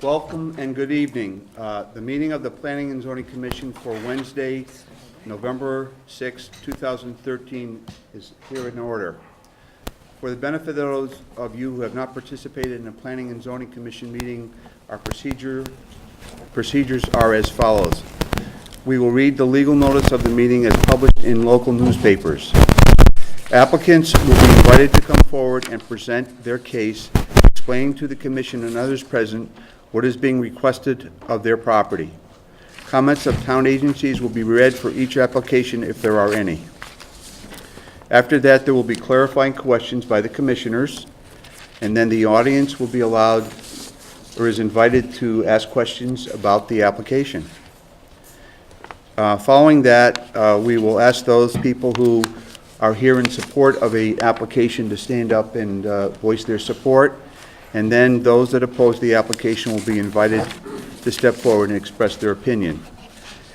Welcome and good evening. The meeting of the Planning and Zoning Commission for Wednesday, November 6, 2013 is here in order. For the benefit of those of you who have not participated in a Planning and Zoning Commission meeting, our procedures are as follows. We will read the legal notice of the meeting as published in local newspapers. Applicants will be invited to come forward and present their case, explaining to the Commission and others present what is being requested of their property. Comments of town agencies will be read for each application if there are any. After that, there will be clarifying questions by the commissioners, and then the audience will be allowed or is invited to ask questions about the application. Following that, we will ask those people who are here in support of an application to stand up and voice their support. And then those that oppose the application will be invited to step forward and express their opinion.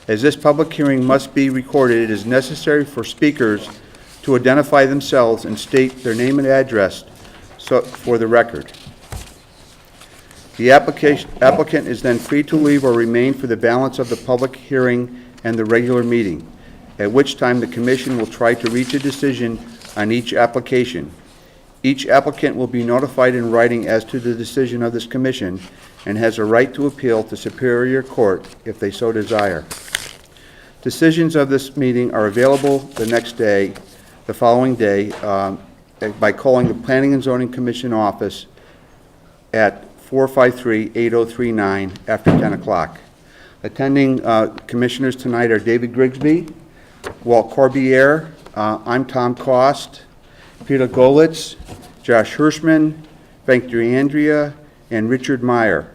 As this public hearing must be recorded, it is necessary for speakers to identify themselves and state their name and address for the record. The applicant is then free to leave or remain for the balance of the public hearing and the regular meeting, at which time the Commission will try to reach a decision on each application. Each applicant will be notified in writing as to the decision of this Commission and has a right to appeal to Superior Court if they so desire. Decisions of this meeting are available the following day, by calling the Planning and Zoning Commission office at 453-8039 after 10 o'clock. Attending commissioners tonight are David Grigsby, Walt Corbiere, I'm Tom Cost, Peter Golitz, Josh Hirschman, Frank DeAndrea, and Richard Meyer.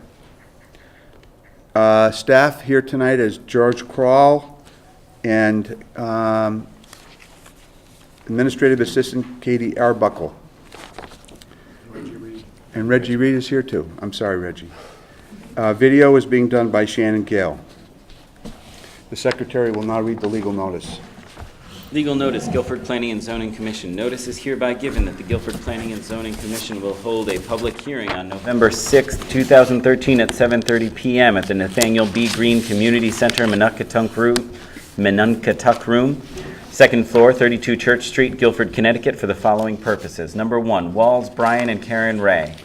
Staff here tonight is George Kral and Administrative Assistant Katie Arbuckle. And Reggie Reed is here too. I'm sorry, Reggie. Video is being done by Shannon Gale. The Secretary will now read the legal notice. Legal notice, Guilford Planning and Zoning Commission. Notice is hereby given that the Guilford Planning and Zoning Commission will hold a public hearing on November 6, 2013 at 7:30 p.m. at the Nathaniel B. Green Community Center, Menunketuk Room, second floor, 32 Church Street, Guilford, Connecticut, for the following purposes. Number 1, Walls, Brian and Karen Ray.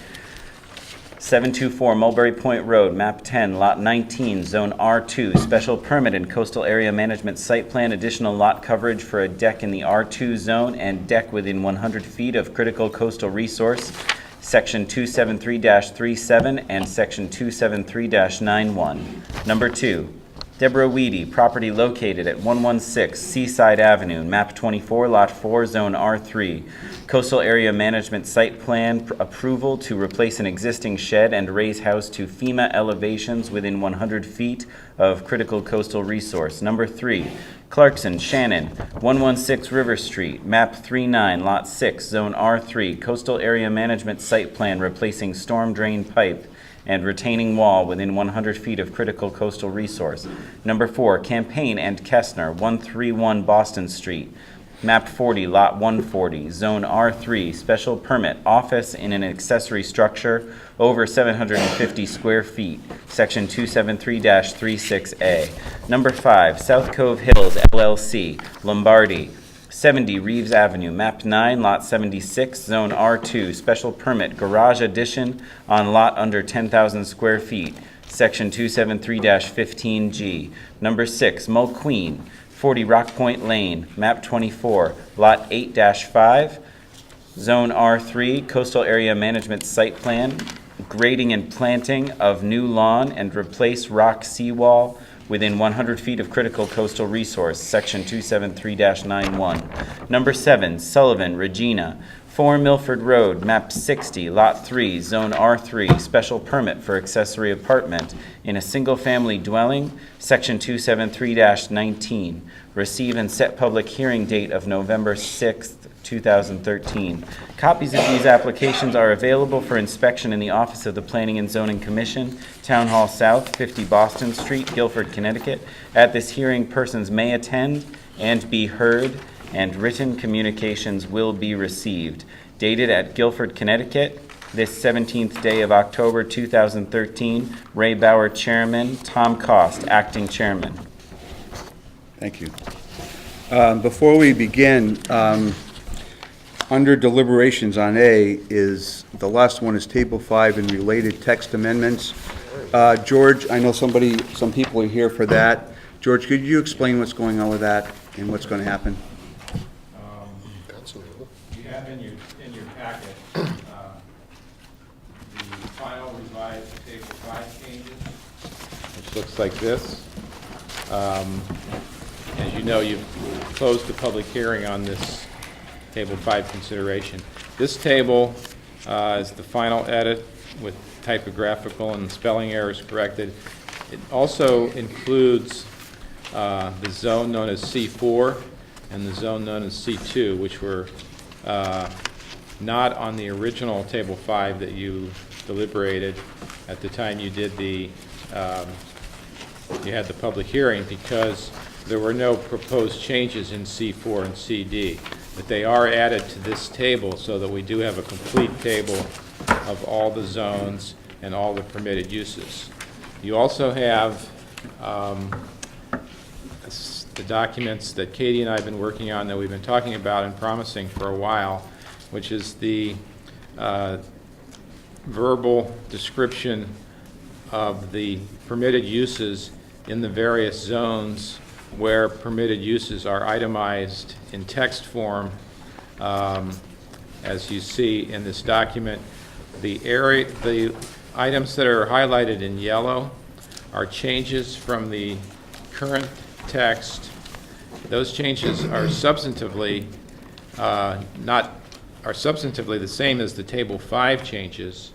724 Mulberry Point Road, map 10, lot 19, zone R2, special permit and coastal area management site plan, additional lot coverage for a deck in the R2 zone and deck within 100 feet of critical coastal resource, section 273-37 and section 273-91. Number 2, Deborah Weedy, property located at 116 Seaside Avenue, map 24, lot 4, zone R3. Coastal area management site plan approval to replace an existing shed and raise house to FEMA elevations within 100 feet of critical coastal resource. Number 3, Clarkson, Shannon, 116 River Street, map 39, lot 6, zone R3. Coastal area management site plan replacing storm drain pipe and retaining wall within 100 feet of critical coastal resource. Number 4, Campaign and Kestner, 131 Boston Street, map 40, lot 140, zone R3, special permit, office in an accessory structure over 750 square feet, section 273-36A. Number 5, South Cove Hills, LLC, Lombardi, 70 Reeves Avenue, map 9, lot 76, zone R2, special permit, garage addition on lot under 10,000 square feet, section 273-15G. Number 6, Mulqueen, 40 Rock Point Lane, map 24, lot 8-5, zone R3, coastal area management site plan, grading and planting of new lawn and replace rock seawall within 100 feet of critical coastal resource, section 273-91. Number 7, Sullivan, Regina, 4 Milford Road, map 60, lot 3, zone R3, special permit for accessory apartment in a single-family dwelling, section 273-19. Receive and set public hearing date of November 6th, 2013. Copies of these applications are available for inspection in the office of the Planning and Zoning Commission, Town Hall South, 50 Boston Street, Guilford, Connecticut. At this hearing, persons may attend and be heard, and written communications will be received. Dated at Guilford, Connecticut, this 17th day of October 2013. Ray Bauer, Chairman. Tom Cost, Acting Chairman. Thank you. Before we begin, under deliberations on A is, the last one is Table 5 and related text amendments. George, I know some people are here for that. George, could you explain what's going on with that and what's going to happen? You have in your packet the final revised Table 5 changes, which looks like this. As you know, you've closed the public hearing on this Table 5 consideration. This table is the final edit with typographical and spelling errors corrected. It also includes the zone known as C4 and the zone known as C2, which were not on the original Table 5 that you deliberated at the time you did the, you had the public hearing, because there were no proposed changes in C4 and CD. But they are added to this table so that we do have a complete table of all the zones and all the permitted uses. You also have the documents that Katie and I have been working on, that we've been talking about and promising for a while, which is the verbal description of the permitted uses in the various zones where permitted uses are itemized in text form. As you see in this document, the items that are highlighted in yellow are changes from the current text. Those changes are substantively the same as the Table 5 changes,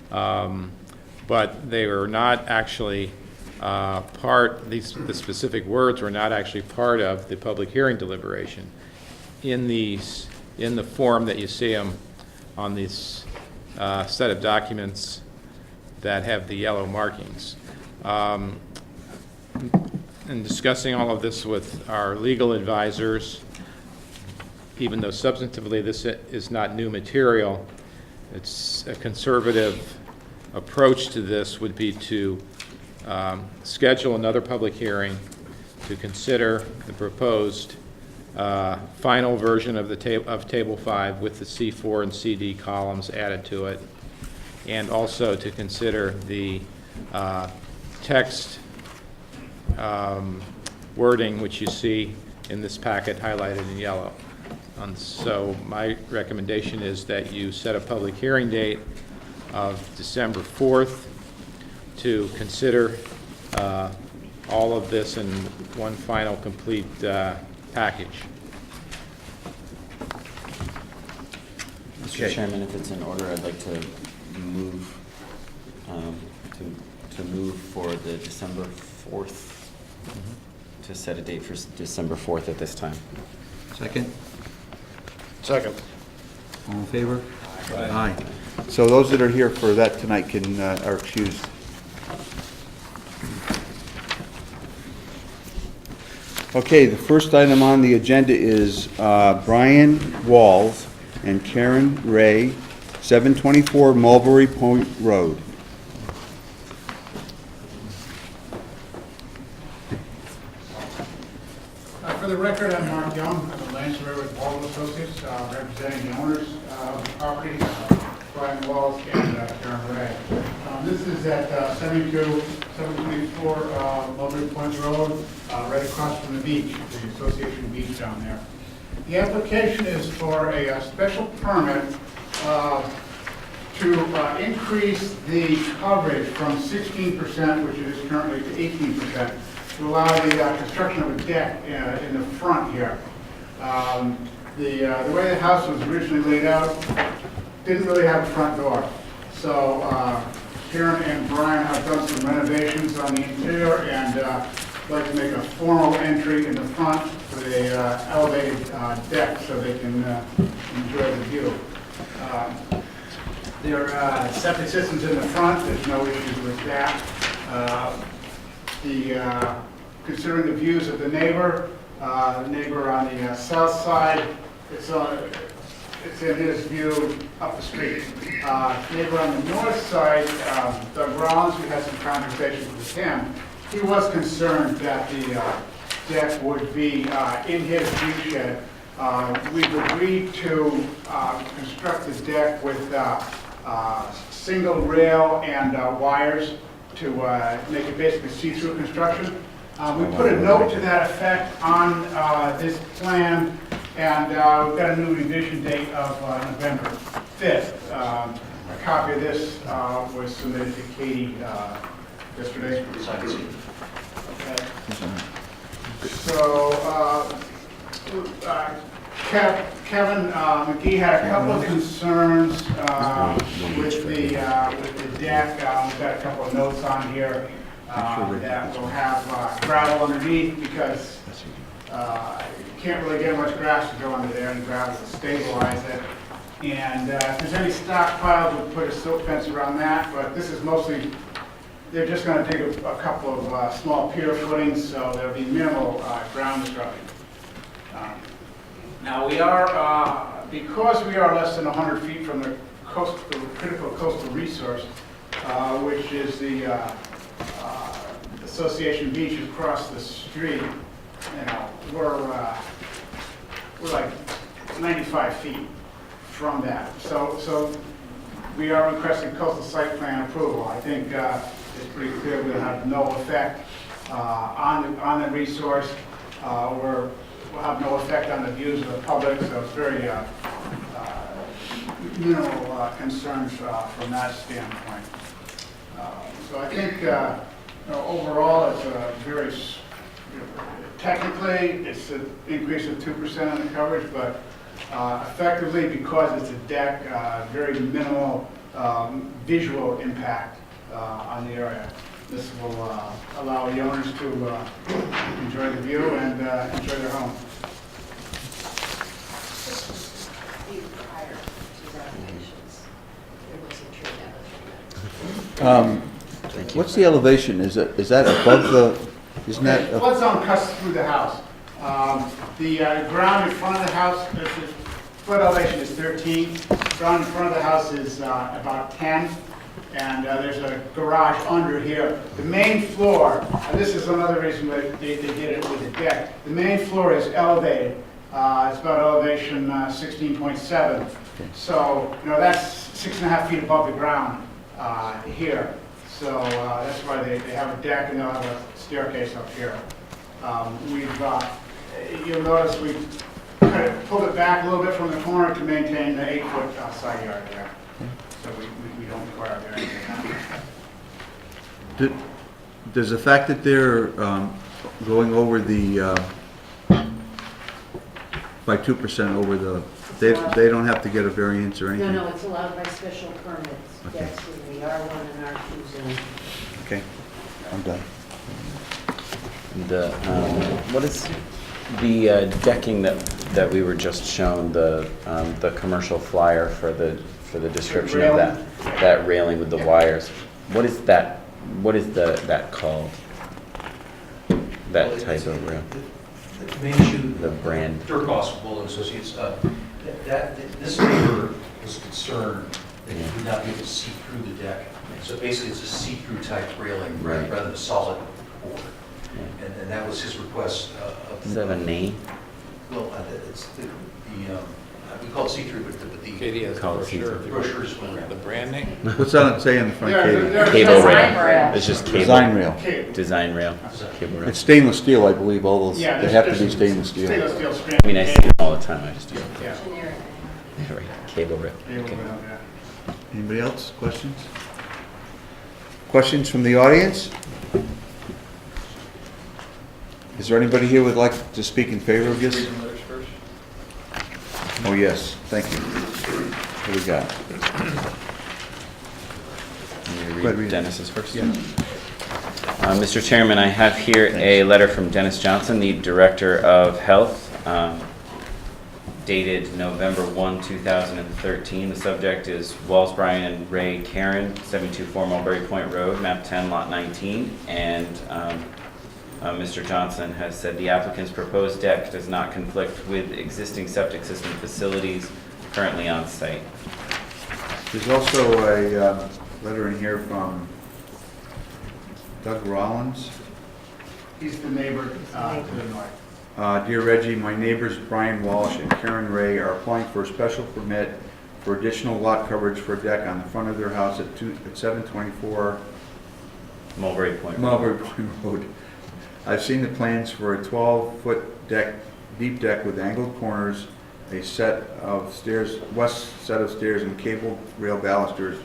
but they were not actually the specific words were not actually part of the public hearing deliberation in the form that you see them on this set of documents that have the yellow markings. In discussing all of this with our legal advisors, even though substantively this is not new material, it's a conservative approach to this would be to schedule another public hearing to consider the proposed final version of Table 5 with the C4 and CD columns added to it, and also to consider the text wording which you see in this packet highlighted in yellow. So my recommendation is that you set a public hearing date of December 4th to consider all of this in one final complete package. Mr. Chairman, if it's in order, I'd like to move to move for the December 4th, to set a date for December 4th at this time. Second? Second. All in favor? Aye. So those that are here for that tonight are excused. Okay, the first item on the agenda is Brian Walls and Karen Ray, 724 Mulberry Point Road. For the record, I'm Mark Young. I'm a land surveyor with Walls Associates, representing the owners of the property, Brian Walls and Karen Ray. This is at 724 Mulberry Point Road, right across from the beach, the Association Beach down there. The application is for a special permit to increase the coverage from 16%, which it is currently, to 18%, to allow the construction of a deck in the front here. The way the house was originally laid out didn't really have a front door. So Karen and Brian have done some renovations on the interior and like to make a formal entry in the front with a elevated deck so they can enjoy the view. There are septic systems in the front. There's no issues with that. Considering the views of the neighbor on the south side, it's it's in his view up the street. Neighbor on the north side, Doug Rollins, we had some conversations with him. He was concerned that the deck would be in his view shed. We've agreed to construct the deck with single rail and wires to make it basically see-through construction. We put a note to that effect on this plan, and we've got a new revision date of November 5th. A copy of this was submitted to Katie yesterday. Okay. So, Kevin McGee had a couple of concerns with the deck. We've got a couple of notes on here that will have gravel underneath because you can't really get much grass to go under there, and gravel will stabilize it. And if there's any stockpiles, we'll put a silt fence around that, but this is mostly, they're just going to dig a couple of small pier footings, so there'll be minimal ground disruption. Now we are, because we are less than 100 feet from the critical coastal resource, which is the Association Beach across the street, you know, we're like 95 feet from that. So we are requesting coastal site plan approval. I think it's pretty clear we'll have no effect on the resource. Will have no effect on the views of the public, so it's very minimal concerns from that standpoint. So I think overall it's a very, technically it's an increase of 2% on the coverage, but effectively because it's a deck, very minimal visual impact on the area. This will allow the owners to enjoy the view and enjoy their home. Prior to the applications, there was a tree What's the elevation? Is that above the, isn't that? Flood zone cuts through the house. The ground in front of the house, flood elevation is 13. Ground in front of the house is about 10. And there's a garage under here. The main floor, and this is another reason why they did it with the deck, the main floor is elevated. It's about elevation 16.7. So, you know, that's 6.5 feet above the ground here. So that's why they have a deck and they'll have a staircase up here. You'll notice we've kind of pulled it back a little bit from the corner to maintain the 8-foot side yard there. So we don't require variance. Does the fact that they're going over the, by 2% over the, they don't have to get a variance or anything? No, it's allowed by special permits. Okay. That's in the R1 and R2 zone. Okay, I'm done. What is the decking that we were just shown, the commercial flyer for the description of that railing with the wires? What is that called? That type of rail? The main issue, The brand. Durkos Bull and Associates, this neighbor was concerned that he would not be able to see through the deck. So basically, it's a see-through type railing Right. rather than a solid board. And that was his request. Does that have a name? Well, it's we call it see-through, but Katie has the Call it brochure. the brochure is one. The brand name? What's on it say on the front, Yeah, Katie? there- Cable Design rail. rail. It's just cable. Design rail. Okay. Design rail. Cable rail. It's stainless steel, I believe, all those, Yeah, they have to there's be stainless steel. Stainless steel strand. I mean, I see them all the time. I just don't. Yeah. Generic. Right. Cable rail. Cable Okay. rail, yeah. Anybody else? Questions? Questions from the audience? Is there anybody here who would like to speak in favor of this? Oh, yes, thank you. What do we got? You Go ahead, read read it. Dennis's first? Mr. Chairman, I have here a letter from Dennis Johnson, the Director of Health, dated November 1, 2013. The subject is Walls, Bryan, and Ray Karen, 724 Mulberry Point Road, map 10, lot 19. And Mr. Johnson has said the applicant's proposed deck does not conflict with existing septic system facilities, currently on site. There's also a letter in here from Doug Rollins. He's the neighbor to the north. Dear Reggie, my neighbors Brian Walsh and Karen Ray are applying for a special permit for additional lot coverage for a deck on the front of their house at 724 Mulberry Point. Mulberry Point Road. I've seen the plans for a 12-foot deck, deep deck with angled corners, a set of stairs, west set of stairs and cable rail balusters,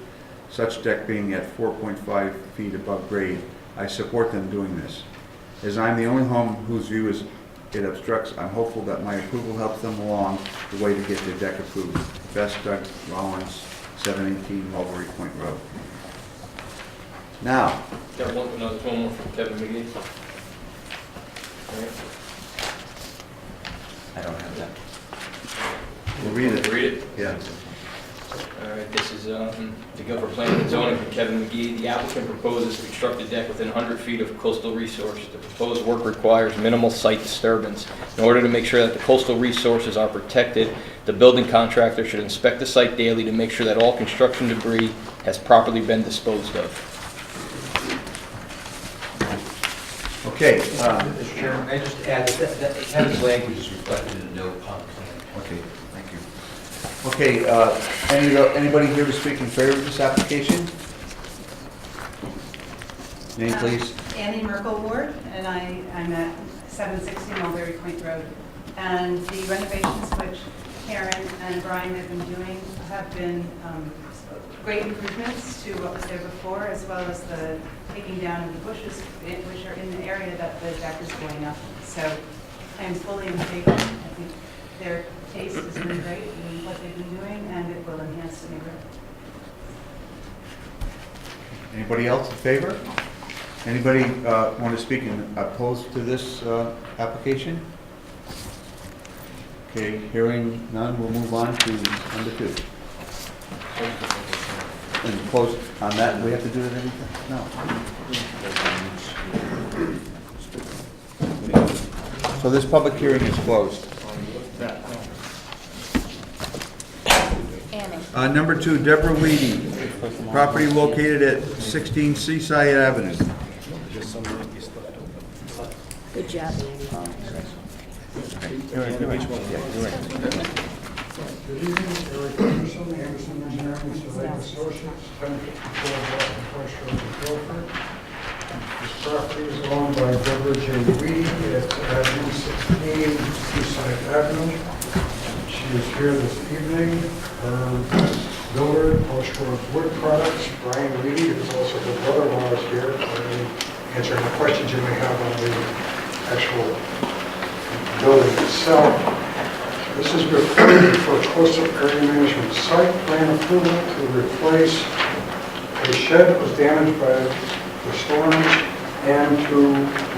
such deck being at 4.5 feet above grade. I support them doing this. As I'm the only home whose view it obstructs, I'm hopeful that my approval helps them along the way to get their deck approved. Best, Doug Rollins, 718 Mulberry Point Road. Now, Got another one more from Kevin McGee. All right. I don't have that. we'll read it. Read it. Yeah. All right, this is to go for planning and zoning from Kevin McGee. The applicant proposes to construct a deck within 100 feet of coastal resources. The proposed work requires minimal site disturbance. In order to make sure that the coastal resources are protected, the building contractor should inspect the site daily to make sure that all construction debris has properly been disposed of. Okay. Mr. Chairman, may I just add that Kevin's language is reflected in the note on the plan. Okay, thank you. Okay, anybody here to speak in favor of this application? Name, please. Annie Merkel Ward, and I'm at 760 Mulberry Point Road. And the renovations which Karen and Brian have been doing have been great improvements to what was there before, as well as the taking down of the bushes, which are in the area that the deck is going up. So I am fully in favor. I think their taste has been great in what they've been doing, and it will enhance the neighborhood. Anybody else in favor? Anybody want to speak in opposed to this application? Okay, hearing none, we'll move on to number 2. And close on that, we have to do it anything? No. So this public hearing is closed. Number 2, Deborah Weedy, property located at 16 Seaside Avenue. Good job, Good evening, Eric Anderson, Anderson Engineering, Mr. Lake Associates, 1054 Boston Post Road in Guilford. This property is owned by Deborah J. Weedy at 16 Seaside Avenue. She is here this evening. Her builder, Post Road Wood Products, Brian Weedy, who's also her brother-in-law, is here to answer any questions you may have on the actual building itself. This is before you for coastal area management site plan approval to replace a shed that was damaged by the storms and to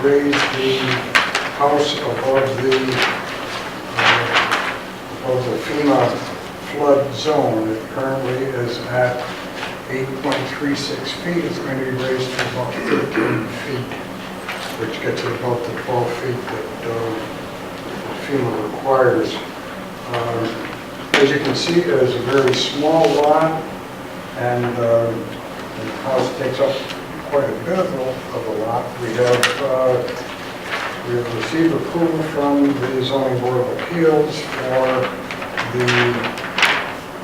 raise the house above the FEMA flood zone. It currently is at 8.36 feet. It's going to be raised to about 13 feet, which gets it about the 12 feet that FEMA requires. As you can see, it is a very small lot, and the house takes up quite a bit of the lot. We have received approval from the Zoning Board of Appeals for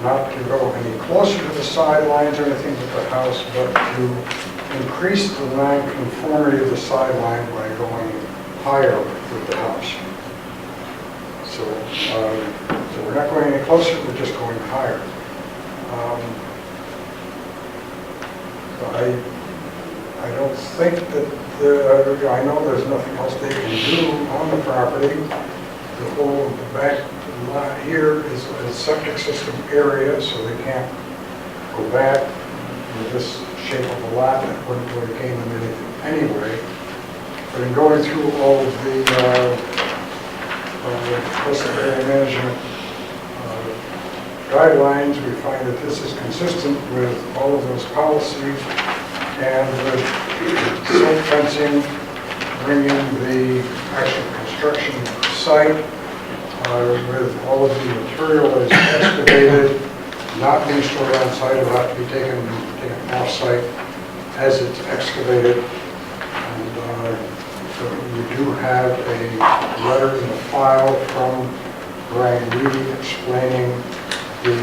not to go any closer to the sidelines or anything with the house, but to increase the non-conformity of the sideline by going higher with the house. So we're not going any closer, we're just going higher. I don't think that, I know there's nothing else they can do on the property. The whole back lot here is a septic system area, so they can't go back with this shape of the lot. That wouldn't really gain them anything anyway. But in going through all of the coastal area management guidelines, we find that this is consistent with all of those policies, and with silt fencing, bringing the actual construction site with all of the material that is excavated, not being stored on site, it will have to be taken off-site as it's excavated. And so we do have a letter in the file from Brian Reedy explaining the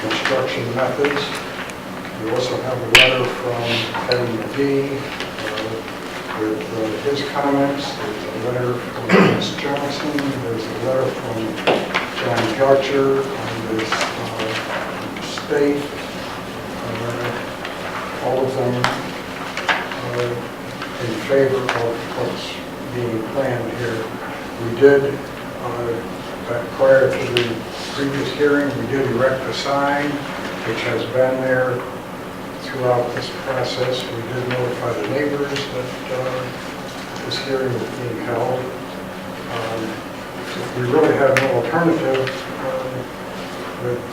construction methods. We also have a letter from Kevin McGee with his comments. There's a letter from Dennis Johnson. There's a letter from John Goucher on this state. All of them in favor of what's being planned here. We did, prior to the previous hearing, we did erect a sign, which has been there throughout this process. We did notify the neighbors that this hearing was being held. We really have no alternative with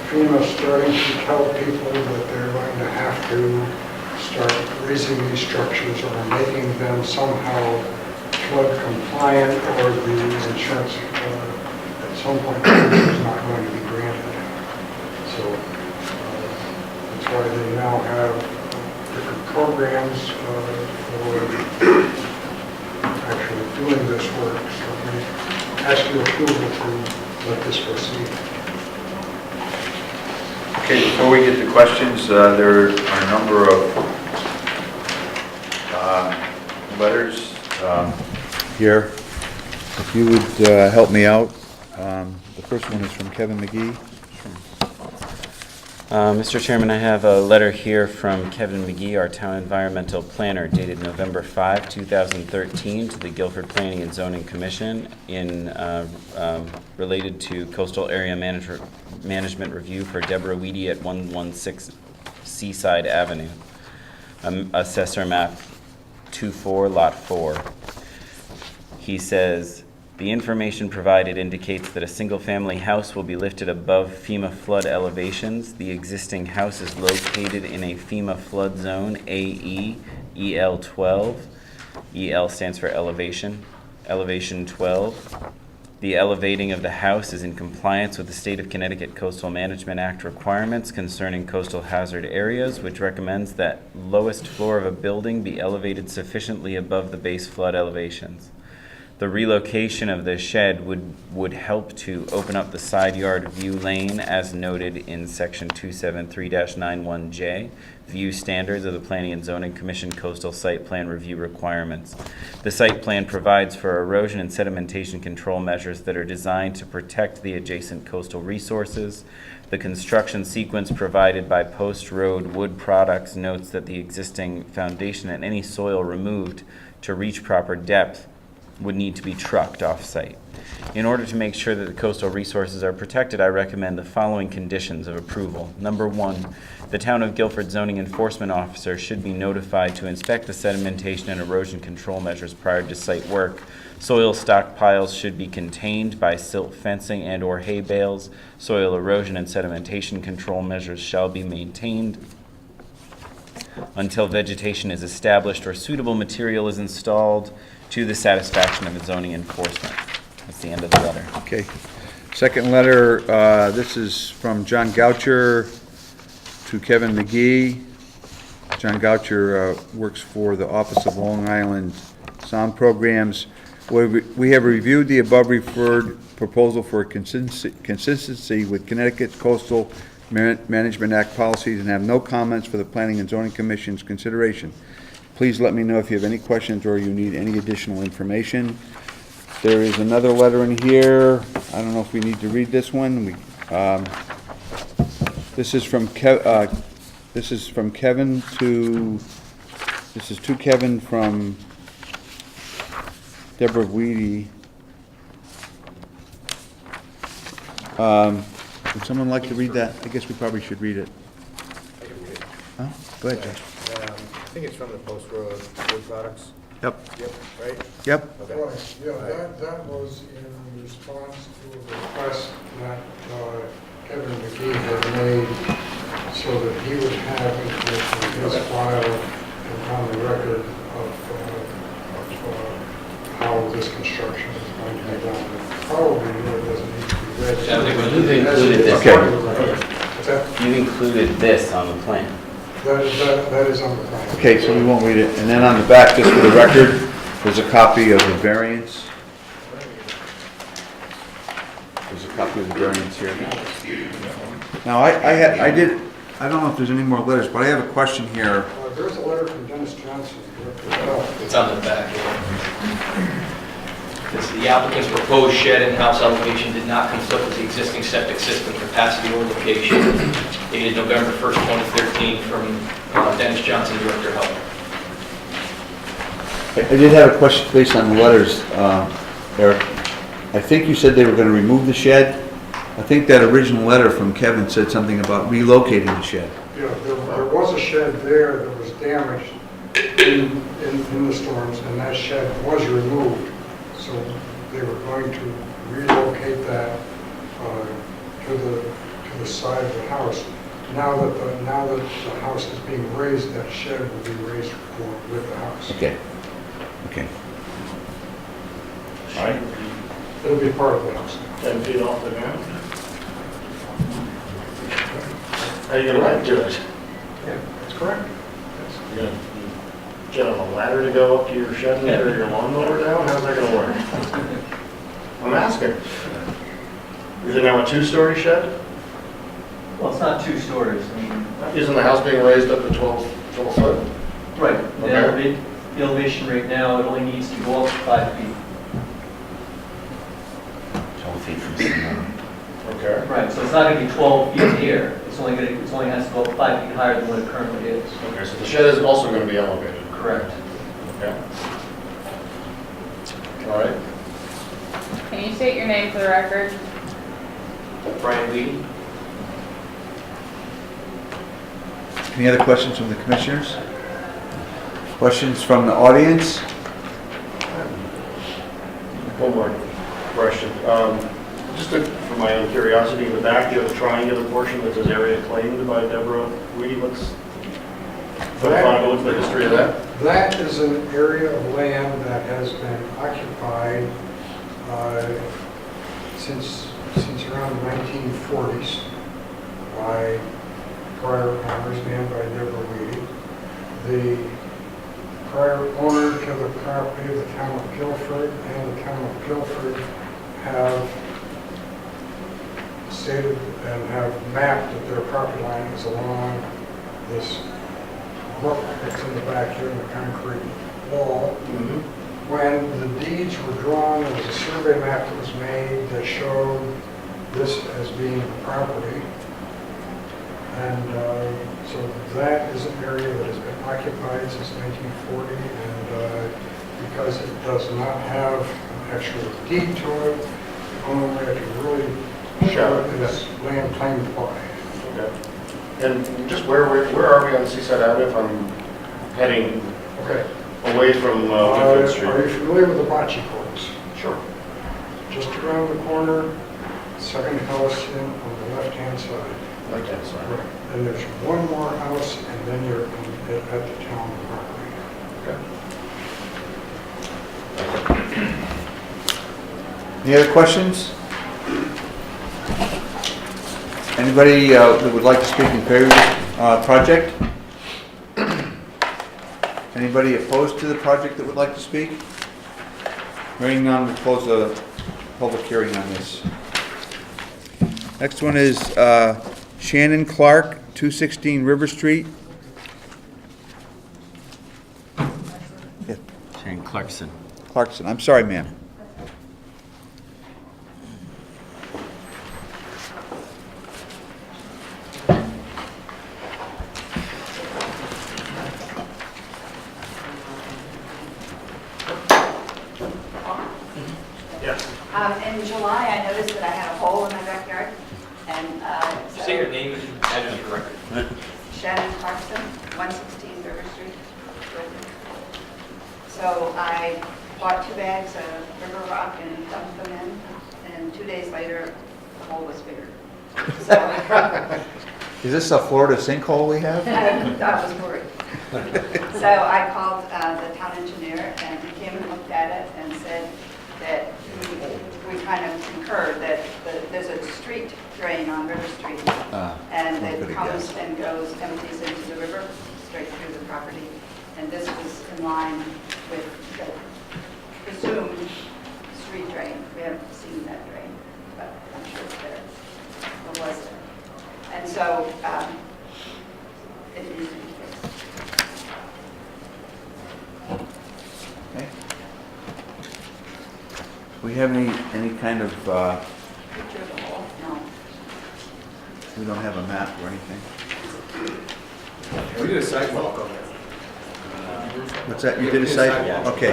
FEMA starting to tell people that they're going to have to start raising these structures or making them somehow flood compliant, or the insurance at some point is not going to be granted. So that's why they now have different programs for actually doing this work. So we ask your approval to let this proceed. Okay, before we get to questions, there are a number of letters Here, if you would help me out. The first one is from Kevin McGee. Mr. Chairman, I have a letter here from Kevin McGee, our town environmental planner, dated November 5, 2013, to the Guilford Planning and Zoning Commission related to coastal area management review for Deborah Weedy at 116 Seaside Avenue, Assessor Map 24, Lot 4. He says, the information provided indicates that a single-family house will be lifted above FEMA flood elevations. The existing house is located in a FEMA flood zone, AE, EL 12. EL stands for elevation, elevation 12. The elevating of the house is in compliance with the State of Connecticut Coastal Management Act requirements concerning coastal hazard areas, which recommends that lowest floor of a building be elevated sufficiently above the base flood elevations. The relocation of the shed would help to open up the side yard view lane as noted in section 273-91J, view standards of the Planning and Zoning Commission coastal site plan review requirements. The site plan provides for erosion and sedimentation control measures that are designed to protect the adjacent coastal resources. The construction sequence provided by Post Road Wood Products notes that the existing foundation and any soil removed to reach proper depth would need to be trucked off-site. In order to make sure that the coastal resources are protected, I recommend the following conditions of approval. Number 1, the Town of Guilford Zoning Enforcement Officer should be notified to inspect the sedimentation and erosion control measures prior to site work. Soil stockpiles should be contained by silt fencing and or hay bales. Soil erosion and sedimentation control measures shall be maintained until vegetation is established or suitable material is installed to the satisfaction of the zoning enforcement. That's the end of the letter. Okay. Second letter, this is from John Goucher to Kevin McGee. John Goucher works for the Office of Long Island Sound Programs. We have reviewed the above referred proposal for consistency with Connecticut's Coastal Management Act policies and have no comments for the Planning and Zoning Commission's consideration. Please let me know if you have any questions or you need any additional information. There is another letter in here. I don't know if we need to read this one. This is from Kevin to Kevin from Deborah Weedy. Would someone like to read that? I guess we probably should read it. Huh? Go ahead, Josh. I think it's from the Post Road Wood Products. Yep. Yep, right? Yep. Okay. Right, yeah, that was in response to a request that Kevin McGee had made so that he would have information in his file and on the record of how this construction is going to be done. Probably really doesn't need to be read. Yeah, I think we- You've included this. Okay. What's that? You've included this on the plan. That is on the plan. Okay, so we won't read it. And then on the back, just for the record, there's a copy of the variance. There's a copy of the variance here. Now, I don't know if there's any more letters, but I have a question here. There's a letter from Dennis Johnson, Director of Health. It's on the back. Yeah. It's the applicant's proposed shed and house elevation did not conflict with the existing septic system capacity or location. Dated November 1st, 2013, from Dennis Johnson, Director of Health. I did have a question based on the letters, Eric. I think you said they were going to remove the shed. I think that original letter from Kevin said something about relocating the shed. Yeah, there was a shed there that was damaged in the storms, and that shed was removed. So they were going to relocate that to the side of the house. Now that the house is being raised, that shed will be raised with the house. Okay. Okay. All right. It'll be part of the house now. 10 feet off the ground? How are you gonna run to it? Yeah, that's correct. You gonna get on a ladder to go up to your shed and carry your lawnmower down? How's that gonna work? I'm asking. Is it now a 2-story shed? Well, it's not 2 stories. I mean, Isn't the house being raised up to 12 foot? right, Okay. the elevation right now, it only needs to go up 5 feet. 12 feet from center. Okay. Right, so it's not gonna be 12 feet in the air. It only has to go up 5 feet higher than what it currently is. Okay, so the shed is also gonna be elevated. Correct. Okay. All right. Can you state your name for the record? Brian Lee. Any other questions from the commissioners? Questions from the audience? One more question. Just for my own curiosity, in the back, you have a triangular portion that says area claimed by Deborah Weedy. What's the history of that? That is an area of land that has been occupied since around the 1940s by prior owners and by Deborah Weedy. The prior owner to the property of the town of Guilford and the town of Guilford have stated and have mapped that their property line is along this brook that's in the back here in the concrete wall. When the deeds were drawn, there was a survey map that was made that showed this as being the property. And so that is an area that has been occupied since 1940, and because it does not have an actual deed to it, the only way I can really show it is land claimed by. Okay. And just where are we on Seaside Avenue if I'm heading away from Woodfield Street? Are you familiar with the bocce courts? Sure. Just around the corner, second house in on the left-hand side. Left-hand side. Right. And there's one more house, and then you're at the town property. Okay. Any other questions? Anybody that would like to speak in favor of this project? Anybody opposed to the project that would like to speak? Hearing none, we'll close the public hearing on this. Next one is Shannon Clark, 216 River Street. Sharon Clarkson. Clarkson, I'm sorry, ma'am. In July, I noticed that I had a hole in my backyard, and so... Say your name and address for the record. Shannon Clarkson, 116 River Street. So I bought 2 bags of river rock and dumped them in, and 2 days later, the hole was bigger. So Is this a Florida sinkhole we have? I was worried. So I called the town engineer, and he came and looked at it and said, drain on River Street. And it comes and goes, empties into the river, straight through the property. And this was in line with the presumed street drain. We haven't seen that drain, but I'm sure it's there, or was there. And so it needs to be fixed. Okay. We have any kind of, Picture of the hole? No. we don't have a map or anything? We did a sidewalk on that. What's that, you did a site? Okay.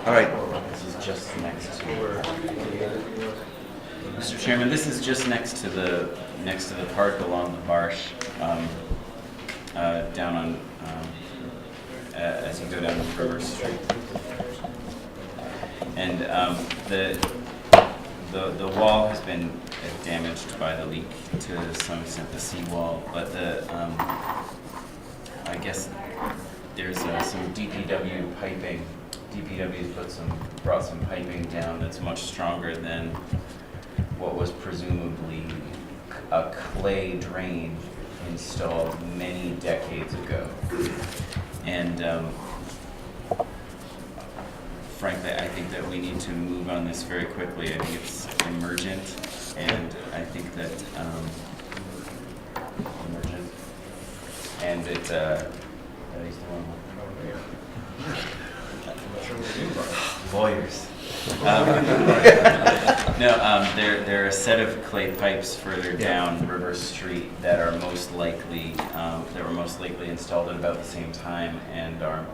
All right. This is just next to. Mr. Chairman, this is just next to the park along the marsh, down on, as you go down River Street. And the wall has been damaged by the leak to some extent, the seawall, but I guess there's some DPW piping. DPW's brought some piping down that's much stronger than what was presumably a clay drain installed many decades ago. And frankly, I think that we need to move on this very quickly. I think it's emergent, and I think that and it lawyers. There are a set of clay pipes further down River Street that are most likely installed at about the same time and are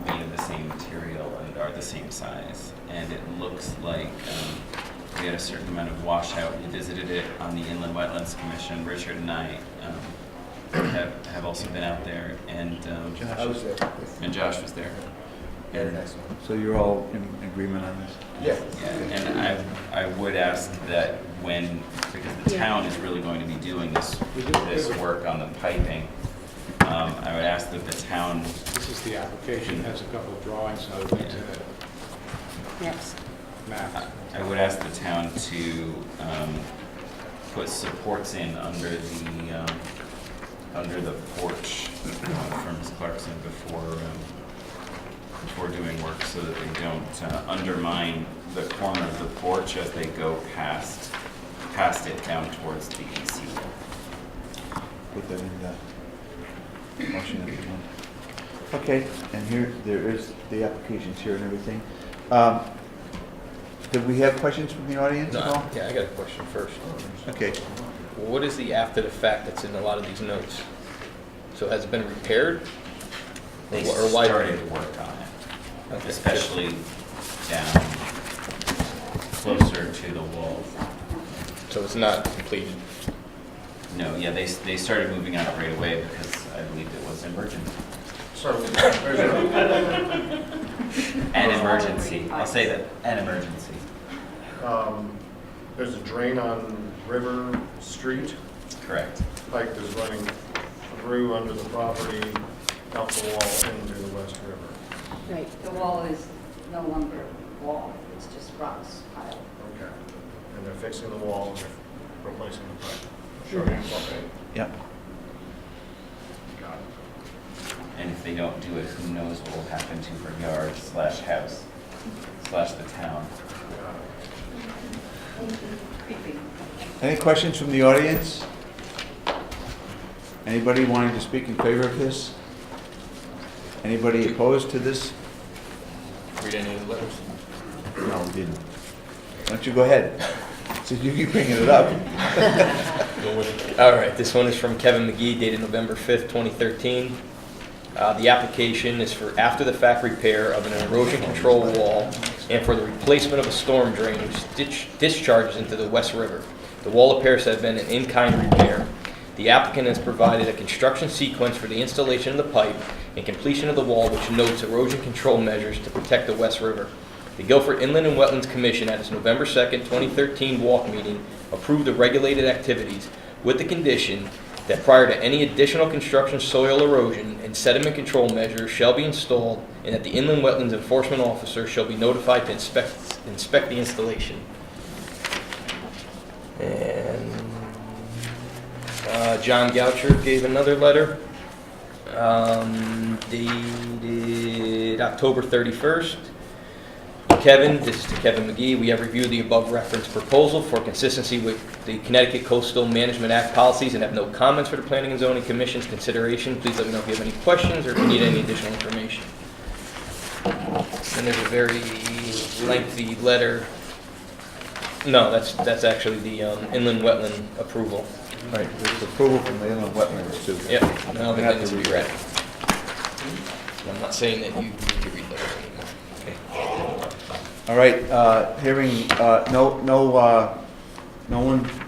made of the same material and are the same size. And it looks like we had a certain amount of washout. We visited it on the Inland Wetlands Commission. Richard and I have also been out there, and Josh was there. So you're all in agreement on this? Yeah. And I would ask that because the town is really going to be doing this work on the piping, I would ask that the town. This is the application, has a couple of drawings and other things in it. Yes. Maps. I would ask the town to put supports in under the porch for Ms. Clarkson before doing work, so that they don't undermine the corner of the porch as they go past it down towards the AC. Put that in the motion if you want. Okay, and there is the applications here and everything. Did we have questions from the audience at all? Yeah, I got a question first. Okay. What is the after the fact that's in a lot of these notes? So has it been repaired? They Or why- started work on it, Okay. especially down closer to the walls. So it's not completed? No, yeah, they started moving on it right away because I believed it was emergent. An emergency. I'll say that, an emergency. There's a drain on River Street. Correct. Pipe is running through under the property, out the wall into the West River. Right. The wall is no longer a wall, it's just rocks piled. Okay. And they're fixing the wall and they're replacing the pipe. Sure. Yep. Got it. And if they don't do it, who knows what will happen to her yard / house / the town. Creepy. Any questions from the audience? Anybody wanting to speak in favor of this? Anybody opposed to this? Read any of the letters? No, we didn't. Why don't you go ahead? Since you keep bringing it up. All right, this one is from Kevin McGee, dated November 5th, 2013. The application is for after-the-fact repair of an erosion control wall and for the replacement of a storm drain which discharges into the West River. The wall appears to have been an in-kind repair. The applicant has provided a construction sequence for the installation of the pipe and completion of the wall, which notes erosion control measures to protect the West River. The Guilford Inland and Wetlands Commission at its November 2nd, 2013 walk meeting approved the regulated activities with the condition that prior to any additional construction, soil erosion and sediment control measures shall be installed, and that the Inland Wetlands Enforcement Officer shall be notified to inspect the installation. And John Goucher gave another letter dated October 31st. Kevin, this is to Kevin McGee. We have reviewed the above referenced proposal for consistency with the Connecticut Coastal Management Act policies and have no comments for the Planning and Zoning Commission's consideration. Please let me know if you have any questions or if you need any additional information. And there's a very lengthy letter. No, that's actually the inland wetland approval. Right, there's approval from the inland wetlands too. Yep, no, We that have needs to to be read read. I'm not saying that you need to read those anymore. All right, hearing,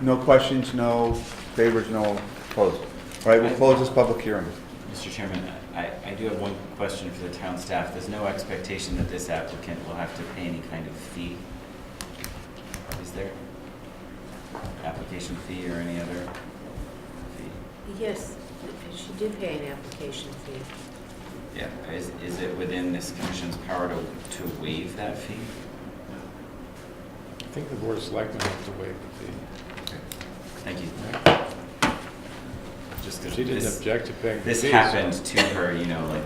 no questions, no favors, no opposed. All right, we'll close this public hearing. Mr. Chairman, I do have one question for the town staff. There's no expectation that this applicant will have to pay any kind of fee? Is there? Application fee or any other fee? Yes, she did pay an application fee. Yeah, is it within this commission's power to waive that fee? I think the Board of Selectmen have to waive the fee. Thank you. Just 'cause She didn't object to paying the this fee. happened to her, you know,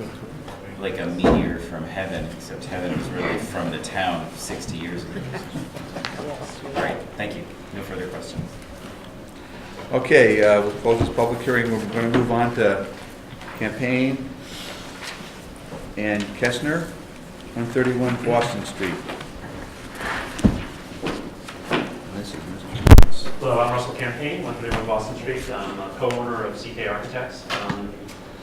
like a meteor from heaven, except heaven was really from the town 60 years ago. All right, thank you. No further questions. Okay, we'll close this public hearing. We're going to move on to campaign and Kestner, 131 Boston Street. This is Mr. Jones. Hello, I'm Russell Campaign, 131 Boston Street. I'm a co-owner of CK Architects.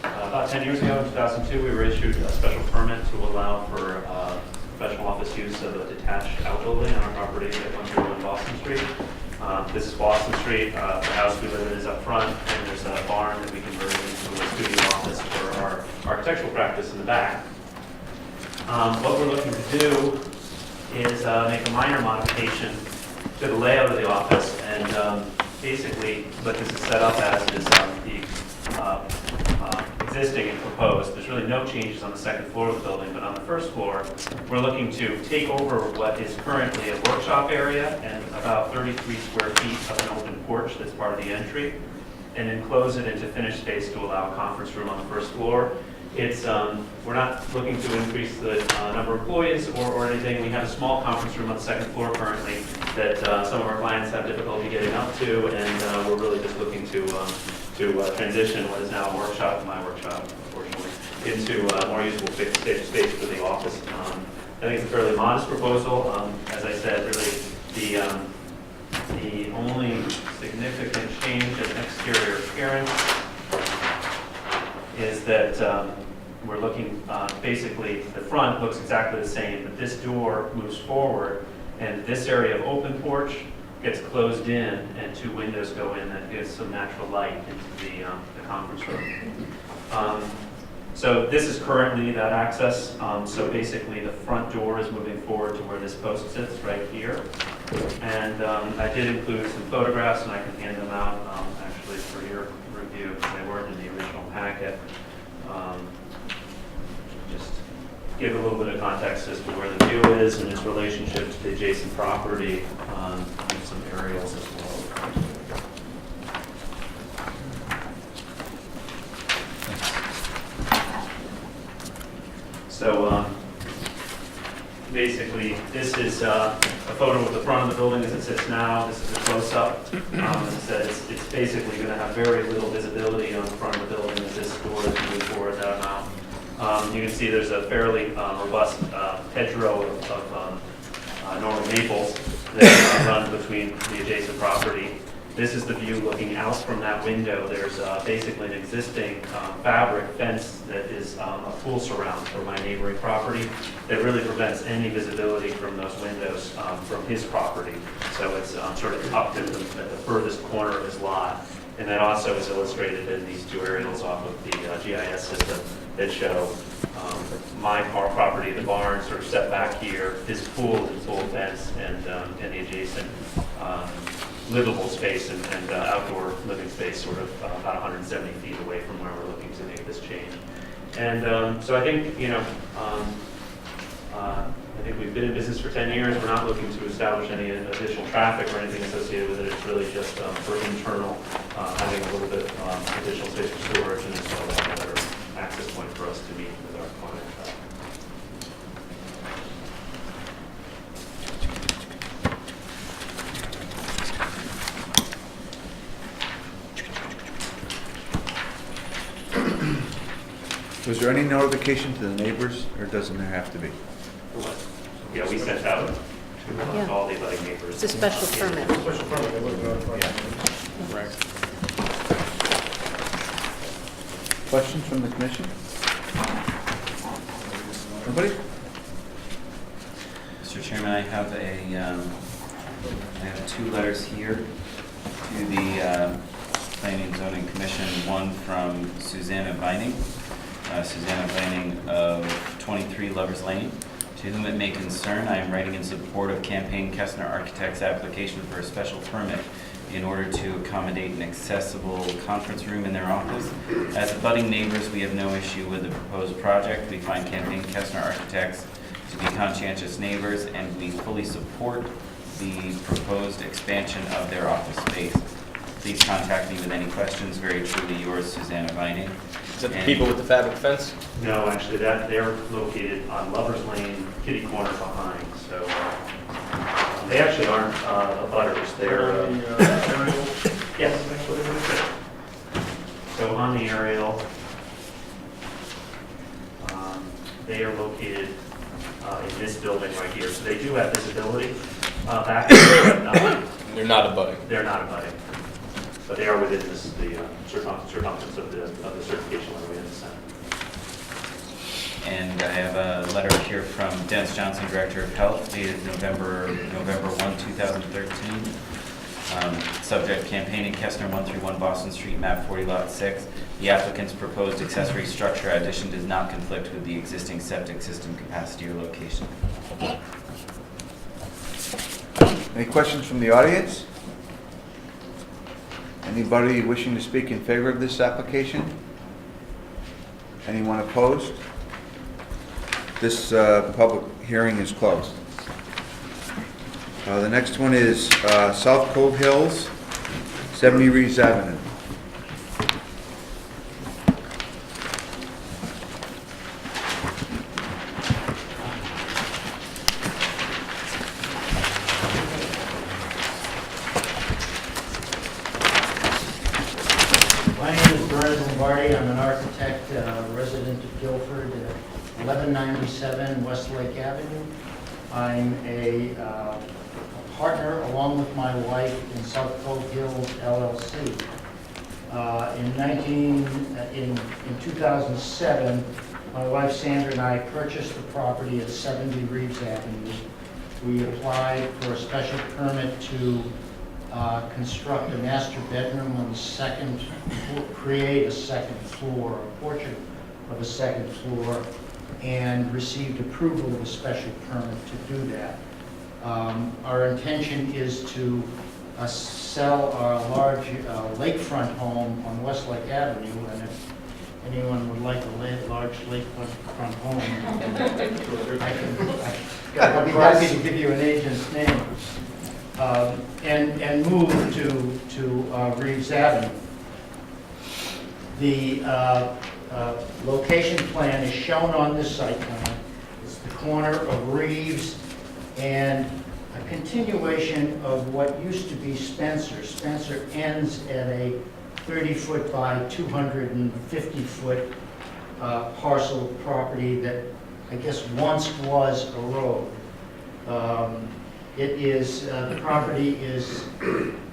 About 10 years ago, in 2002, we were issued a special permit to allow for professional office use of a detached outbuilding on our property at 131 Boston Street. This is Boston Street. The house we live in is up front, and there's a barn that we converted into a studio office for our architectural practice in the back. What we're looking to do is make a minor modification to the layout of the office, and basically what this is set up as is the existing and proposed. There's really no changes on the second floor of the building, but on the first floor, we're looking to take over what is currently a workshop area and about 33 square feet of an open porch that's part of the entry, and enclose it into finished space to allow a conference room on the first floor. It's we're not looking to increase the number of employees or anything. We have a small conference room on the second floor currently that some of our clients have difficulty getting up to, and we're really just looking to transition what is now a workshop, my workshop, unfortunately, into more usable space for the office. I think it's a fairly modest proposal. As I said, really the only significant change in exterior appearance is that we're looking, basically, the front looks exactly the same, but this door moves forward, and this area of open porch gets closed in, and two windows go in that gives some natural light into the conference room. So this is currently that access. So basically, the front door is moving forward to where this post sits, right here. And I did include some photographs, and I can hand them out, actually, for your review. They weren't in the original packet. Just give a little bit of context as to where the view is and its relationship to the adjacent property, and some aerials as well. So basically, this is a photo of the front of the building as it sits now. This is a close-up. As I said, it's basically going to have very little visibility on the front of the building as this door is moving forward that amount. You can see there's a fairly robust hedgerow of Norway maples that run between the adjacent property. This is the view looking out from that window. There's basically an existing fabric fence that is a pool surround for my neighboring property that really prevents any visibility from those windows from his property. So it's sort of up at the furthest corner of his lot. And that also is illustrated in these two aerials off of the GIS system that show my property, the barn, sort of set back here, his pool is full fence, and the adjacent livable space and outdoor living space sort of about 170 feet away from where we're looking to make this change. And so I think, I think we've been in business for 10 years. We're not looking to establish any additional traffic or anything associated with it. It's really just for internal, having a little bit additional space for storage and as well as a better access point for us to meet with our client. Was there any notification to the neighbors, or doesn't there have to be? Yeah, we sent out to Yeah. all the abutting neighbors. It's a special permit. Special permit, they look notified. Right. Questions from the commission? Nobody? Mr. Chairman, I have two letters here to the Planning and Zoning Commission. One from Susanna Vining. Susanna Vining of 23 Lovers Lane. To whom it may concern, I am writing in support of Campaign Kestner Architects' application for a special permit in order to accommodate an accessible conference room in their office. As abutting neighbors, we have no issue with the proposed project. We find Campaign Kestner Architects to be conscientious neighbors, and we fully support the proposed expansion of their office space. Please contact me with any questions. Very truly yours, Susanna Vining. Is that the people with the fabric fence? No, actually, they're located on Lovers Lane, kitty corner behind, so they actually aren't abutters. They're, yes, actually, they're good. So on the aerial, they are located in this building right here. So they do have visibility back there, but They're not abutting. they're not abutting. But they are within the circumference of the certification limit within the center. And I have a letter here from Dennis Johnson, Director of Health, dated November 1, 2013. Subject, Campaign in Kestner, 131 Boston Street, map 40, lot 6. The applicant's proposed accessory structure addition does not conflict with the existing septic system capacity or location. Any questions from the audience? Anybody wishing to speak in favor of this application? Anyone opposed? This public hearing is closed. The next one is South Cove Hills, 70 Reeves Avenue. My name is Bernard Lombardi. I'm an architect, resident of Guilford, 1197 Westlake Avenue. I'm a partner, along with my wife, in South Cove Hills LLC. In 2007, my wife Sandra and I purchased the property at 70 Reeves Avenue. We applied for a special permit to construct a master bedroom on the second floor, create a second floor, a portion of a second floor, and received approval of a special permit to do that. Our intention is to sell our large lakefront home on Westlake Avenue, and if anyone would like a large lakefront home, I'll be happy to give you an agent's name. And move to Reeves Avenue. The location plan is shown on this site plan. It's the corner of Reeves and a continuation of what used to be Spencer. Spencer ends at a 30-foot by 250-foot parcel of property that I guess once was a road. The property is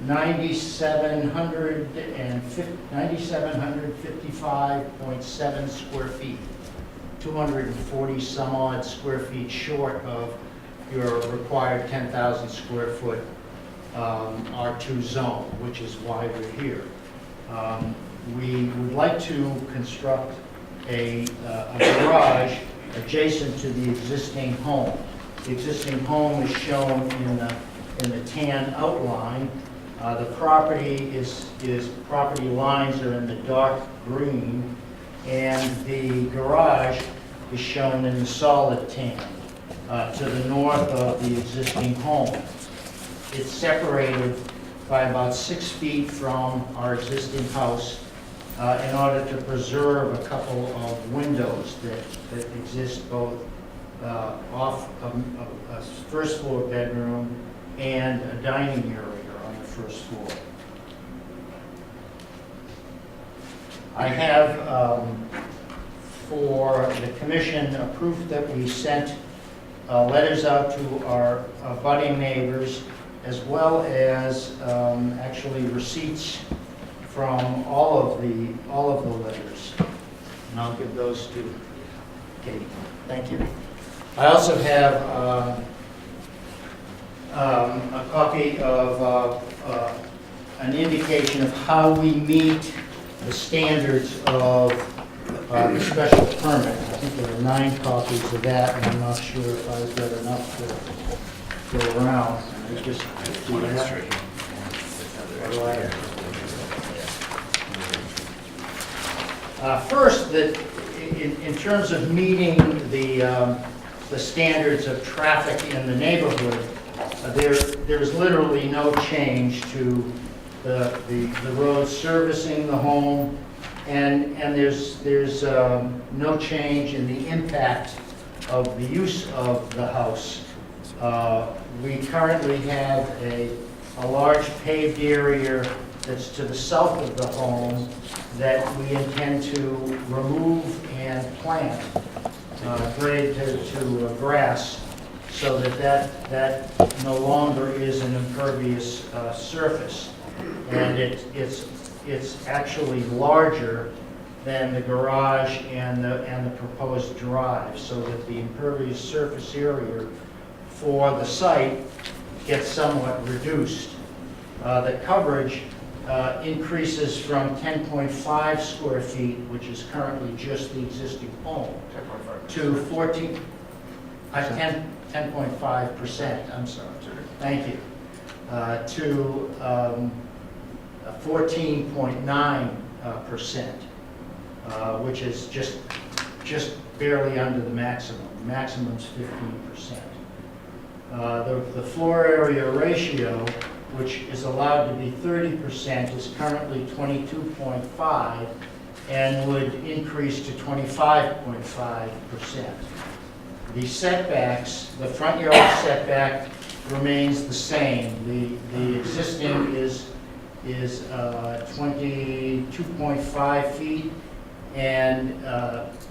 9,755.7 square feet, 240 some odd square feet short of your required 10,000 square foot R2 zone, which is why we're here. We would like to construct a garage adjacent to the existing home. The existing home is shown in the tan outline. The property property lines are in the dark green, and the garage is shown in the solid tan. to the north of the existing home. It's separated by about 6 feet from our existing house in order to preserve a couple of windows that exist both off a first floor bedroom and a dining area on the first floor. I have, for the commission, proof that we sent letters out to our budding neighbors, as well as actually receipts from all of the letters. And I'll give those to Katie. Thank you. I also have a copy of an indication of how we meet the standards of the special permit. I think there are 9 copies of that, and I'm not sure if I've got enough to go around. I just do that. First, that in terms of meeting the standards of traffic in the neighborhood, there's literally no change to the road servicing the home, and there's no change in the impact of the use of the house. We currently have a large paved area that's to the south of the home that we intend to remove and plant, grade to grass, so that no longer is an impervious surface. And it's actually larger than the garage and the proposed drive, so that the impervious surface area for the site gets somewhat reduced. The coverage increases from 10.5 square feet, which is currently just the existing home, to 10.5%, I'm sorry, thank you, to 14.9%, which is just barely under the maximum. The maximum's 15%. The floor area ratio, which is allowed to be 30%, is currently 22.5 and would increase to 25.5%. The setbacks, the front yard setback remains the same. The existing is 22.5 feet, and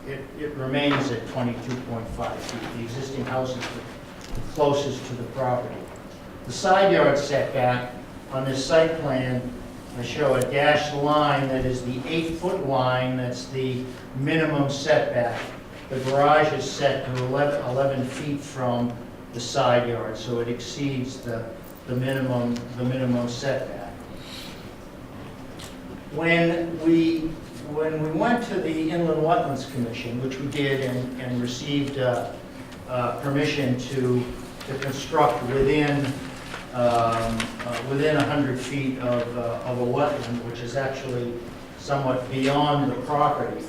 it remains at 22.5 feet. The existing house is the closest to the property. The side yard setback on this site plan, I show a dashed line that is the 8-foot line. That's the minimum setback. The garage is set to 11 feet from the side yard, so it exceeds the minimum setback. When we went to the Inland Wetlands Commission, which we did, and received permission to construct within 100 feet of a wetland, which is actually somewhat beyond the property.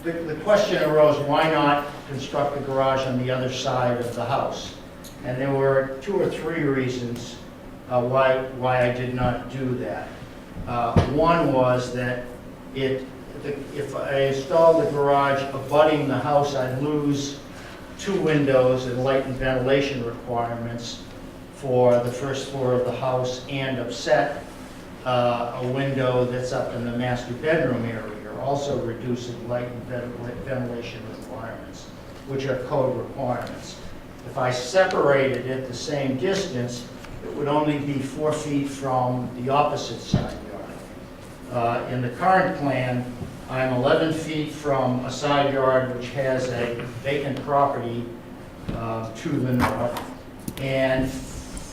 The question arose, why not construct the garage on the other side of the house? And there were 2 or 3 reasons why I did not do that. One was that if I installed the garage abutting the house, I'd lose 2 windows and light and ventilation requirements for the first floor of the house, and upset a window that's up in the master bedroom area, also reducing light and ventilation requirements, which are code requirements. If I separated it the same distance, it would only be 4 feet from the opposite side yard. In the current plan, I'm 11 feet from a side yard which has a vacant property to the north, and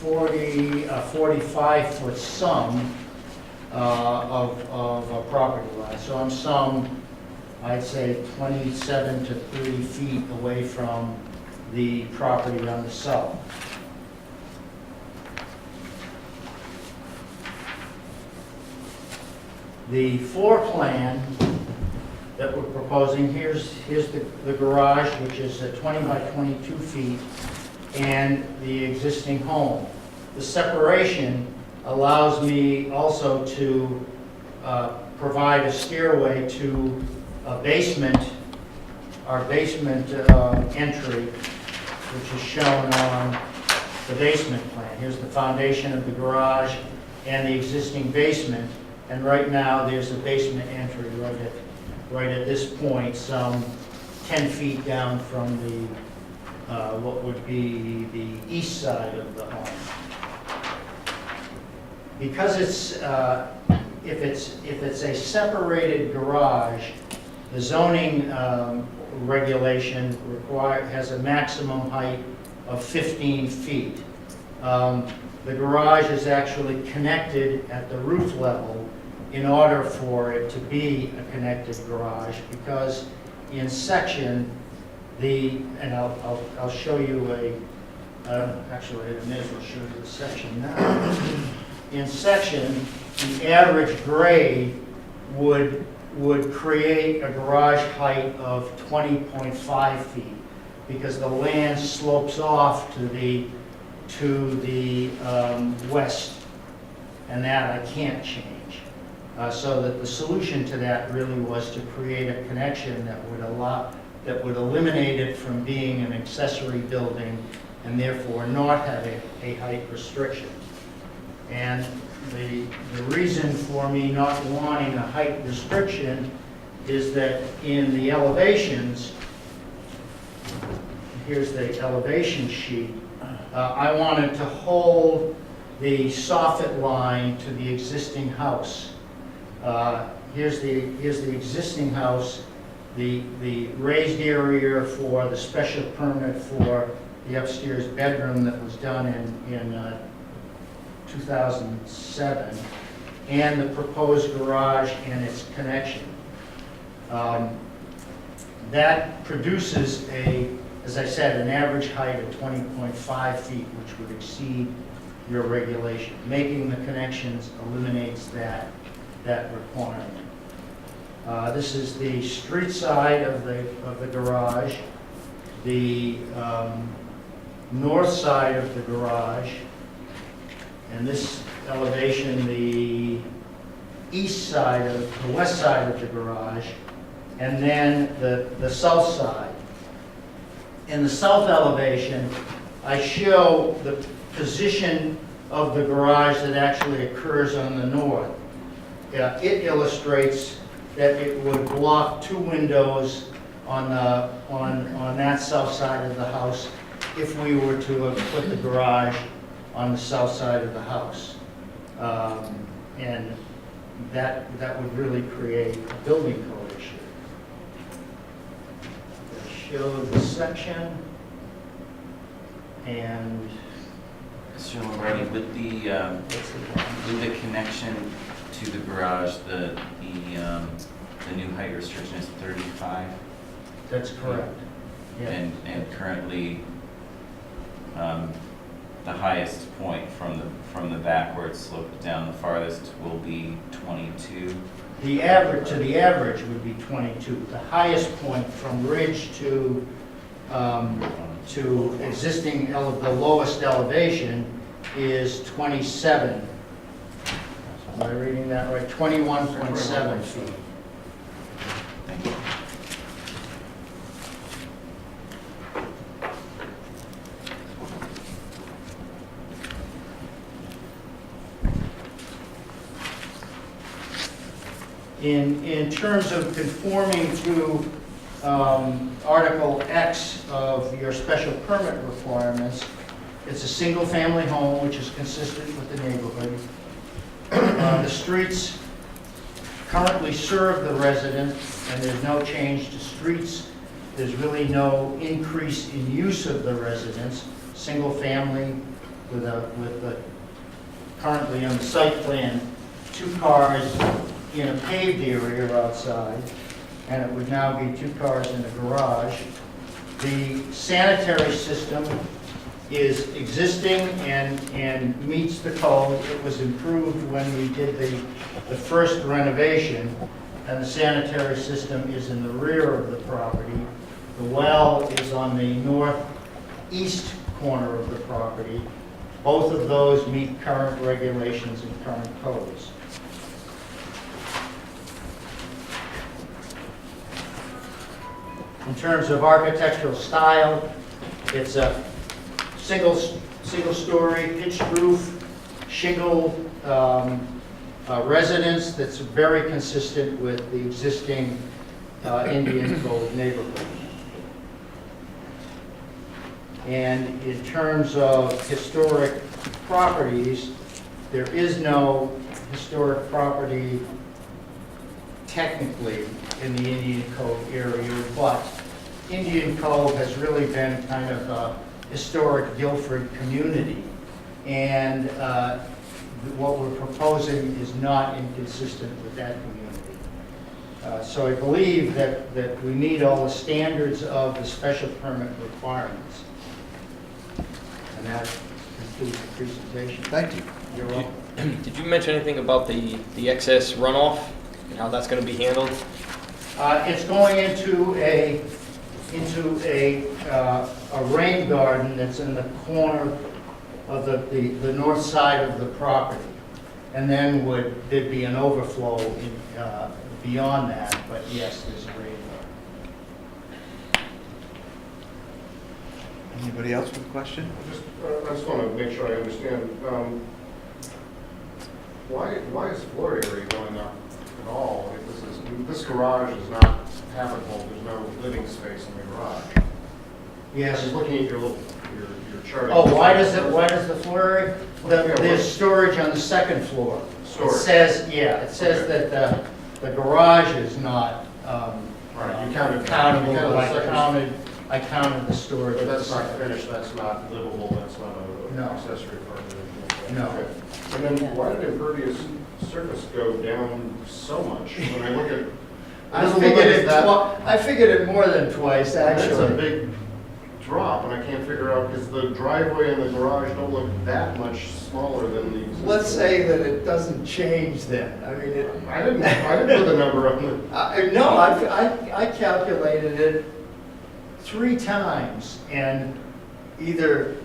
45-foot sum of a property line. So I'm some, I'd say, 27 to 30 feet away from the property on the south. The floor plan that we're proposing. Here's the garage, which is 20 by 22 feet, and the existing home. The separation allows me also to provide a stairway to a basement, our basement entry, which is shown on the basement plan. Here's the foundation of the garage and the existing basement, and right now there's a basement entry right at this point, some 10 feet down from the what would be the east side of the home. Because if it's a separated garage, the zoning regulation has a maximum height of 15 feet. The garage is actually connected at the roof level in order for it to be a connected garage, because in section, and I'll show you actually I may as well show you the section now. In section, the average grade would create a garage height of 20.5 feet, because the land slopes off to the west, and that I can't change. So that the solution to that really was to create a connection that would eliminate it from being an accessory building and therefore not have a height restriction. And the reason for me not wanting a height restriction is that in the elevations, here's the elevation sheet, I wanted to hold the soffit line to the existing house. Here's the existing house, the raised area for the special permit for the upstairs bedroom that was done in 2007, and the proposed garage and its connection. That produces as I said, an average height of 20.5 feet, which would exceed your regulation. Making the connections eliminates that requirement. This is the street side of the garage, the north side of the garage, and this elevation, the west side of the garage, and then the south side. In the south elevation, I show the position of the garage that actually occurs on the north. It illustrates that it would block two windows on that south side of the house if we were to have put the garage on the south side of the house. And that would really create a building code issue. Show the section, and Mr. Lombardi, with the connection to the garage, the new height restriction is 35? That's correct. Yeah. And currently, the highest point from the back where it's sloped down the farthest will be 22. The average would be 22. The highest point from ridge to existing, the lowest elevation is 27. Am I reading that right? 21.7 feet. Thank you. In terms of conforming to Article X of your special permit requirements, it's a single-family home, which is consistent with the neighborhood. The streets currently serve the resident, and there's no change to streets. There's really no increase in use of the residence. Single-family with a currently on the site plan, 2 cars in a paved area outside, and it would now be 2 cars in a garage. The sanitary system is existing and meets the code. It was improved when we did the first renovation, and the sanitary system is in the rear of the property. The well is on the northeast corner of the property. Both of those meet current regulations and current codes. In terms of architectural style, it's a single-story pitched roof, shingle residence that's very consistent with the existing Indian Cove neighborhood. And in terms of historic properties, there is no historic property technically in the Indian Cove area, but Indian Cove has really been kind of a historic Guilford community. And what we're proposing is not inconsistent with that community. So I believe that we meet all the standards of the special permit requirements. And that concludes the presentation. Thank you. You're welcome. Did you mention anything about the excess runoff and how that's going to be handled? It's going into a rain garden that's in the corner of the north side of the property. And then there'd be an overflow beyond that, but yes, there's a rain garden. Anybody else with a question? I just want to make sure I understand. Why is the floor area going up at all? If this garage is not habitable, there's no living space in the garage. Yes. I was looking at your chart. Oh, why does the floor area? There's storage on the second floor. Storage. It says that the garage is not Right, you counted countable. you counted the second- I counted the storage. But that's not finished, that's not livable, that's not an No. accessory apartment. No. Okay. And then why did impervious surface go down so much? When I look at, I figured it more than twice, that's a actually. big drop, and I can't figure out, because the driveway and the garage don't look that much smaller than the existing. Let's say that it doesn't change then. I mean, I didn't put the number on it. no, I calculated it 3 times, and either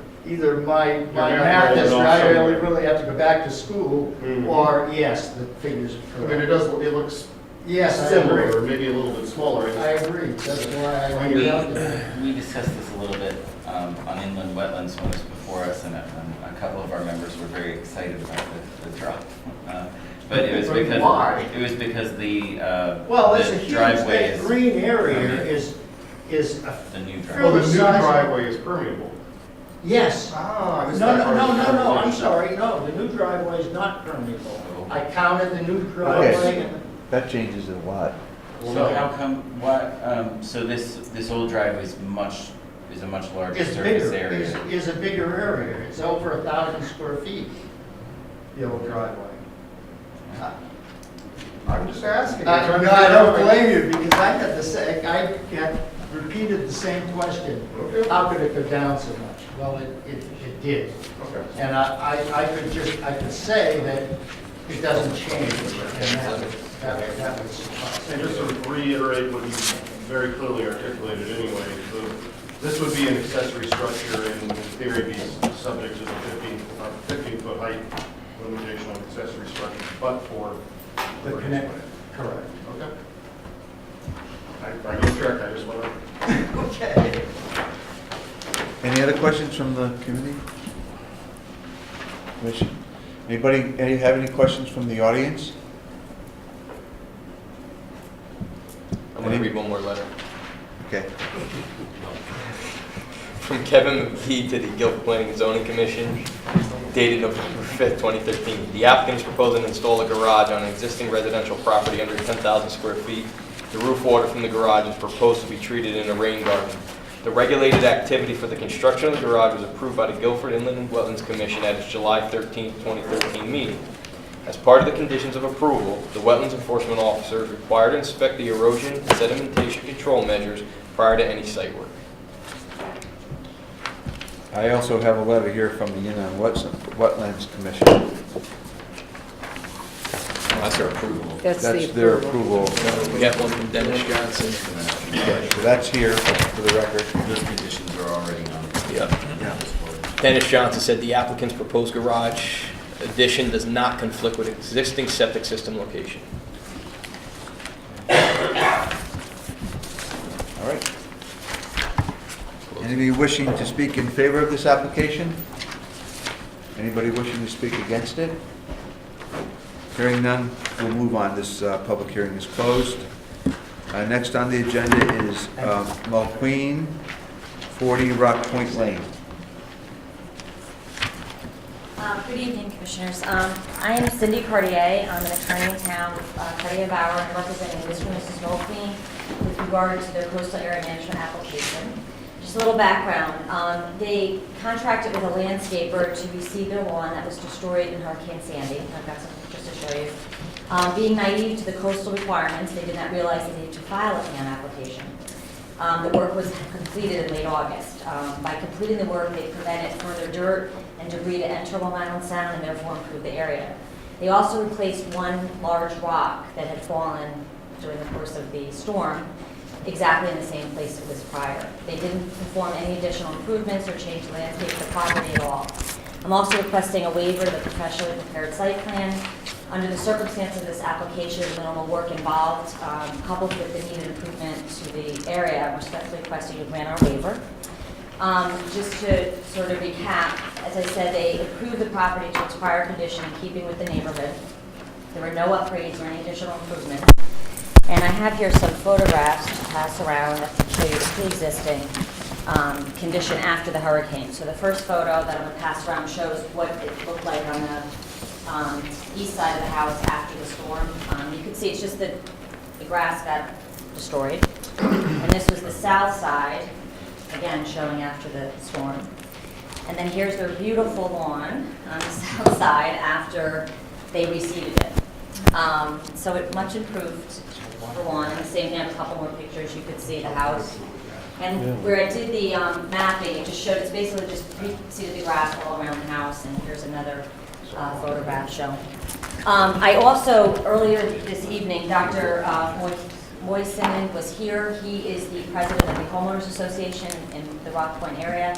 my math is right, I really have to go back to school, or yes, the figures are I mean, correct. it looks Yes, I similar, agree. or maybe a little bit smaller. I agree, that's why I calculated. We discussed this a little bit on inland wetlands when it was before us, and a couple of our members were very excited about the drop. But it was because why? it was because the Well, it's a the huge, driveway that is green area is a the new Well, driveway. the new driveway is permeable. Yes. Ah, I missed No, that no, part no, of the no, no, I'm conversation. sorry, no, the new driveway is not permeable. I counted the new driveway, and That changes it a lot. So how come, so this old driveway is a much larger it's surface bigger, area? is a bigger area, it's over 1,000 square feet, the old driveway. I'm just asking. No, I don't blame you, because I had I repeated the same question. Okay. How could it go down so much? Well, it did. Okay. And I could say that it doesn't change, and that would suffice. And just to reiterate what you very clearly articulated anyway, this would be an accessory structure and in theory be subject to the 15-foot height limitation on accessory structures, but for The connect, correct. Okay. I go check, I just want to. Okay. Any other questions from the committee? Commission? Anybody have any questions from the audience? I'm going to read one more letter. Okay. From Kevin McGee to the Guilford Planning and Zoning Commission, dated November 5th, 2013. The applicant is proposing to install a garage on an existing residential property under 10,000 square feet. The roof water from the garage is proposed to be treated in a rain garden. The regulated activity for the construction of the garage was approved by the Guilford Inland and Wetlands Commission at its July 13th, 2013 meeting. As part of the conditions of approval, the Wetlands Enforcement Officer is required to inspect the erosion and sedimentation control measures prior to any site work. I also have a letter here from the Inland Wetlands Commission. That's their approval. That's the That's their approval. approval. We got one from Dennis Johnson. Okay, so that's here for the record. Those conditions are already on. Yep. Dennis Johnson said the applicant's proposed garage addition does not conflict with existing septic system location. All right. Anybody wishing to speak in favor of this application? Anybody wishing to speak against it? Hearing none, we'll move on. This public hearing is closed. Next on the agenda is Mulqueen, 40 Rock Point Lane. Good evening, Commissioners. I am Cindy Cartier. I'm an attorney in town with Cartier Bauer. I'm representing Mr. and Mrs. Mulqueen with regard to their coastal area management application. Just a little background. They contracted with a landscaper to reseed their lawn that was destroyed in Hurricane Sandy. I've got some pictures to show you. Being naive to the coastal requirements, they did not realize they needed to file a plan application. The work was completed in late August. By completing the work, they prevented further dirt and debris to enter Long Island Sound and therefore improved the area. They also replaced one large rock that had fallen during the course of the storm, exactly in the same place it was prior. They didn't perform any additional improvements or change the landscape of the property at all. I'm also requesting a waiver of the professionally prepared site plan. Under the circumstances of this application, minimal work involved, coupled with the needed improvement to the area, I'm respectfully requesting you grant our waiver. Just to sort of recap, as I said, they improved the property to its prior condition in keeping with the neighborhood. There were no upgrades or any additional improvements. And I have here some photographs to pass around that to show you the pre-existing condition after the hurricane. So the first photo that I'm going to pass around shows what it looked like on the east side of the house after the storm. You can see it's just that the grass got destroyed. And this was the south side, again showing after the storm. And then here's their beautiful lawn on the south side after they reseeded it. So it much improved the lawn. And the same thing, I have a couple more pictures. You could see the house. And where I did the mapping, it just showed it's basically just reseeded the grass all around the house. And here's another photograph showing. I also, earlier this evening, Dr. Moisen was here. He is the president of the Homeowners Association in the Rock Point area.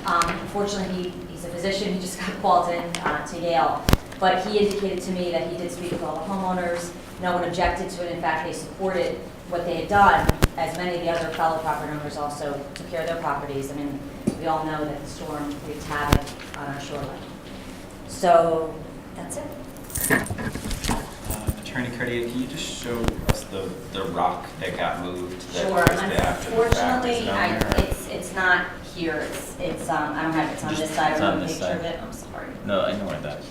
Unfortunately, he's a physician. He just got called in to Yale. But he indicated to me that he did speak with all the homeowners. No one objected to it. In fact, they supported what they had done, as many of the other fellow property owners also took care of their properties. I mean, we all know that the storm wreaked havoc on our shoreline. So that's it. Attorney Cartier, can you just show us the rock that got moved? That Sure. was after the fact? Unfortunately, Is down there? it's not here. It's I don't have it's on this side. It's I on don't have a this picture of side. it. I'm sorry. No, I know where that is.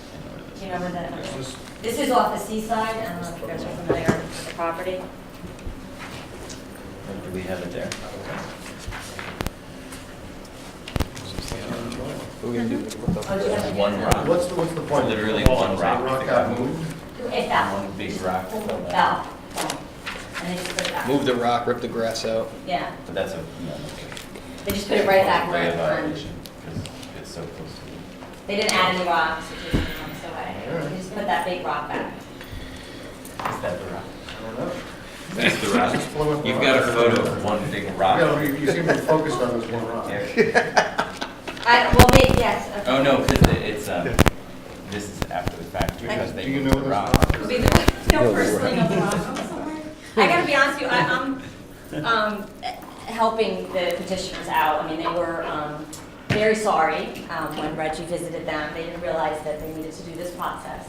Do you know where that is? This is off the seaside. I don't know if you guys are familiar with the property. Do we have it there? Oh, do you have it? One rock. What's the point? Literally one rock. Rock that got moved? It fell. One big rock. Fell. And they just put it back. Move the rock, rip the grass out. Yeah. But that's a, They just put it right back where way it of was. violation, because it's so close to the. They didn't add any rocks. It just comes away. They just put that big rock back. Is that the rock? I don't know. That's the rock. You've got a photo of one big rock. Yeah, you seem to be focused on this one rock. Well, maybe, yes. Okay. Oh, no, because it's, this is after the fact, because they Do you moved know the this rock. rock? No, personally, no rock. I gotta be honest with you, I'm helping the petitioners out. I mean, they were very sorry when Reggie visited them. They didn't realize that they needed to do this process.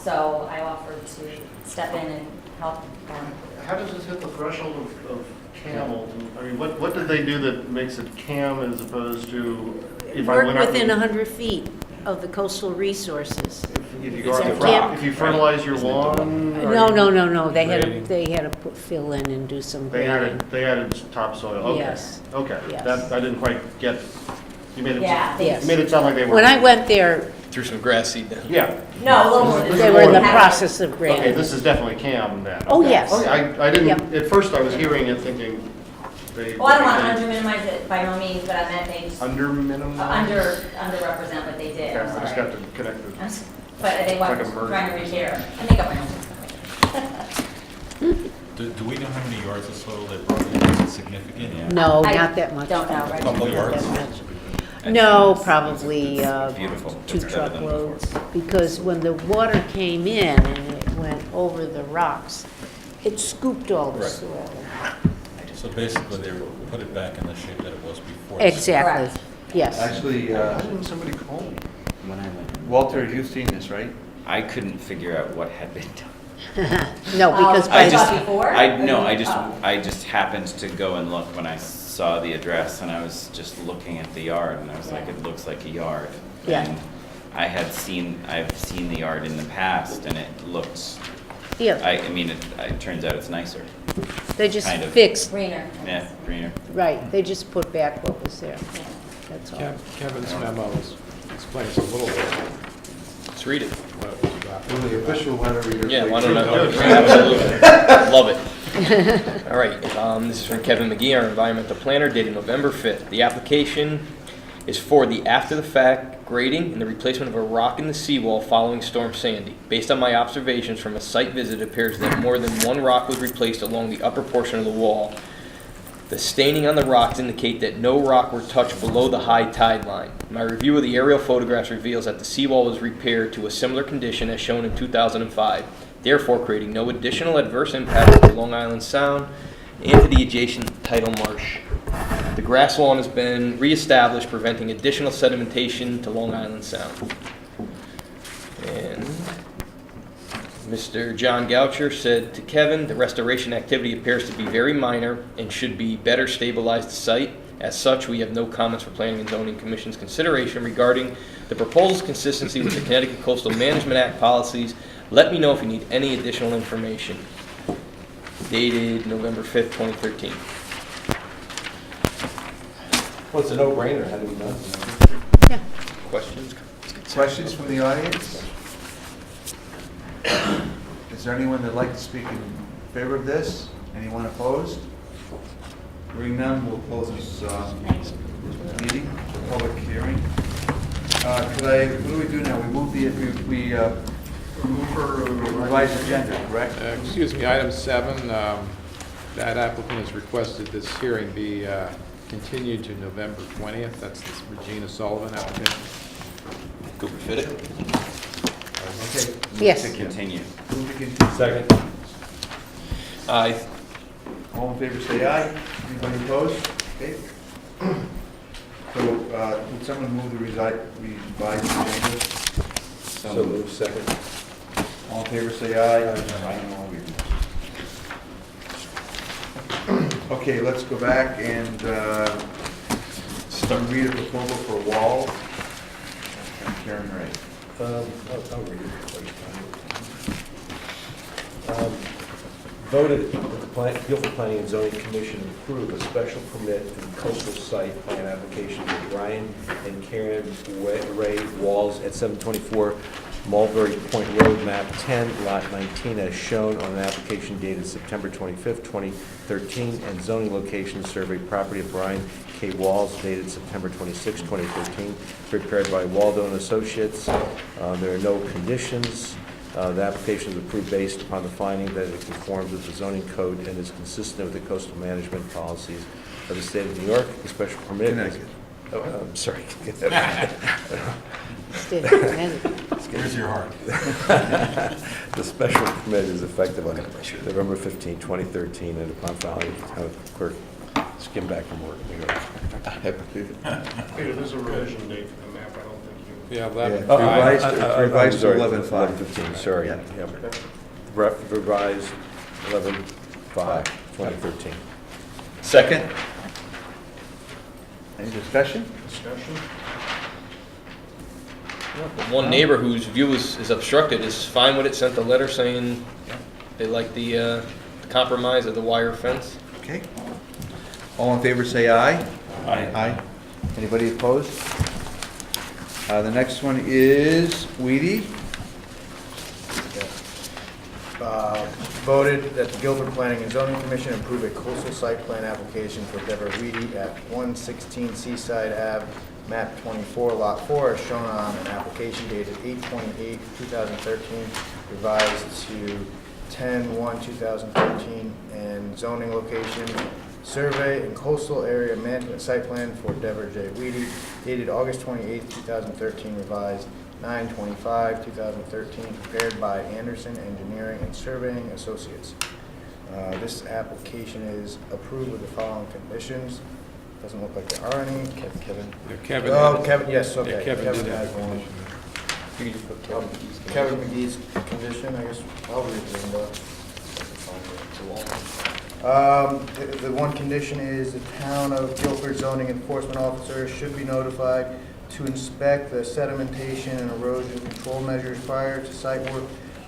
So I offered to step in and help them. How does this hit the threshold of CAM? I mean, what did they do that makes it CAM as opposed to if I Work went out within and- 100 feet of the coastal resources. If you go out and if you fertilize your lawn? or No, you- no, no, no, they had to fill in and do some They grading. added topsoil, okay. Yes. Okay, Yes. that, I didn't quite get, you made it, Yeah, Yes. you made it sound like they were. When I went there, Threw some grass seed down. Yeah. No, a little more than This they is were in the more- process of Okay, grading. this is definitely CAM then. Oh, Okay. yes. Okay, I didn't, Yep. at first I was hearing it thinking they. Well, I don't want to under-minimize it by no means, but I meant they just Under minimum? underrepresent what they did. Okay, I'm I just sorry. got to connect the. But they Like a weren't merger. trying to repair. I make up my own. Do we know how many yards of soil they brought in? Is it significant? No, I not that much. don't know, right? Couple Not yards? that much. No, probably Beautiful. two It's better than truckloads, before. because when the water came in and it went over the rocks, it scooped all the Right. soil. So basically, they put it back in the shape that it was before. Exactly, Correct. yes. Actually, Didn't somebody call me? When I went, Walter, you've seen this, right? I couldn't figure out what had been done. No, because I by just- the, before? I just happened to go and look when I saw the address, and I was just looking at the yard, and I was like, it looks like a yard. Yeah. And I've seen the yard in the past, and it looks, yeah, I mean, it turns out it's nicer. they just kind of. fixed, Greener. Yeah, greener. right, they just put back what was there, that's all. Kevin's memo explains a little bit. Let's read it. What it was about. Well, the official letter reader. Yeah, why don't I? Absolutely. Love it. All right, this is from Kevin McGee, our environmental planner, dated November 5th. The application is for the after-the-fact grading and the replacement of a rock in the seawall following Storm Sandy. Based on my observations from a site visit, it appears that more than one rock was replaced along the upper portion of the wall. The staining on the rocks indicate that no rock were touched below the high tide line. My review of the aerial photographs reveals that the seawall was repaired to a similar condition as shown in 2005, therefore creating no additional adverse impacts to Long Island Sound and to the adjacent tidal marsh. The grass lawn has been reestablished, preventing additional sedimentation to Long Island Sound. And Mr. John Goucher said to Kevin, the restoration activity appears to be very minor and should be better stabilize the site. As such, we have no comments for Planning and Zoning Commission's consideration regarding the proposal's consistency with the Connecticut Coastal Management Act policies. Let me know if you need any additional information. Dated November 5th, 2013. Well, it's a no-brainer, had to be done. Questions? Questions from the audience? Is there anyone that'd like to speak in favor of this? Anyone opposed? Hearing none, we'll close this meeting, public hearing. What do we do now? We move we move for revised agenda, correct? Excuse me, item 7, that applicant has requested this hearing be continued to November 20th. That's this Regina Sullivan applicant. Cooper Fiddick. Okay. Yes. To continue. Move to continue. Second. Aye. All in favor, say aye. Anybody opposed? Okay. So, would someone move the revised agenda? So move, second. All in favor, say aye. Okay, let's go back and read a proposal for Wall. Karen Ray. I'll read it. Voted that the Guilford Planning and Zoning Commission approve a special permit and coastal site plan application for Brian and Karen Ray Walls at 724 Mulberry Point Road, map 10, lot 19, as shown on an application dated September 25th, 2013, and zoning location survey property of Brian K. Walls dated September 26, 2013, prepared by Waldo and Associates. There are no conditions. The application is approved based upon the finding that it conforms with the zoning code and is consistent with the coastal management policies of the state of New York. The special permit is... Connecticut. Oh, I'm sorry. State of Connecticut. Here's your heart. The special permit is effective on November 15, 2013, and upon filing, town clerk skim back from work. New York. Peter, there's a revision date for the map, I don't think you... Yeah, Revised to 11/5. 11/15, sorry. Yeah. Yep. Okay. Revised 11/5/2013. Second. Any discussion? Discussion? The one neighbor whose view is obstructed is fine with it, sent a letter saying they like the compromise of the wire fence. Okay. All in favor, say aye. Aye. Aye. Anybody opposed? The next one is Weedy. Voted that the Guilford Planning and Zoning Commission approve a coastal site plan application for Deborah Weedy at 116 Seaside Ave, map 24, lot 4, as shown on an application dated 8/28/2013, revised to 10/1/2013, and zoning location survey and coastal area management site plan for Deborah J. Weedy, dated August 28, 2013, revised 9/25/2013, prepared by Anderson Engineering and Surveying Associates. This application is approved with the following conditions. Doesn't look like there are any. Kevin? Kevin. Oh, Kevin, yes, okay. Yeah, Kevin did has that. one. You can just put Kevin McGee's Kevin McGee's condition, I guess, I'll read it. The one condition is the town of Guilford zoning enforcement officer should be notified to inspect the sedimentation and erosion control measures prior to site work.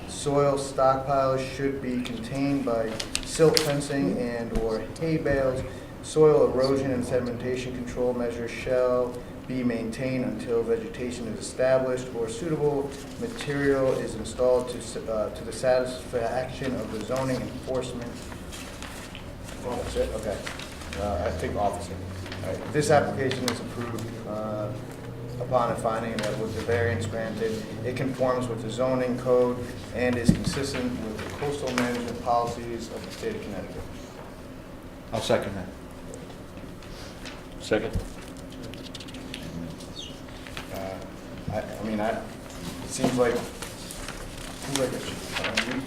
Soil stockpiles should be contained by silt fencing and/or hay bales. Soil erosion and sedimentation control measures shall be maintained until vegetation is established or suitable material is installed to the satisfaction of the zoning enforcement. Oh, that's it? Okay. I think officer. All right. This application is approved upon a finding that with the variance granted, it conforms with the zoning code and is consistent with the coastal management policies of the state of Connecticut. I'll second that. Second? It seems like,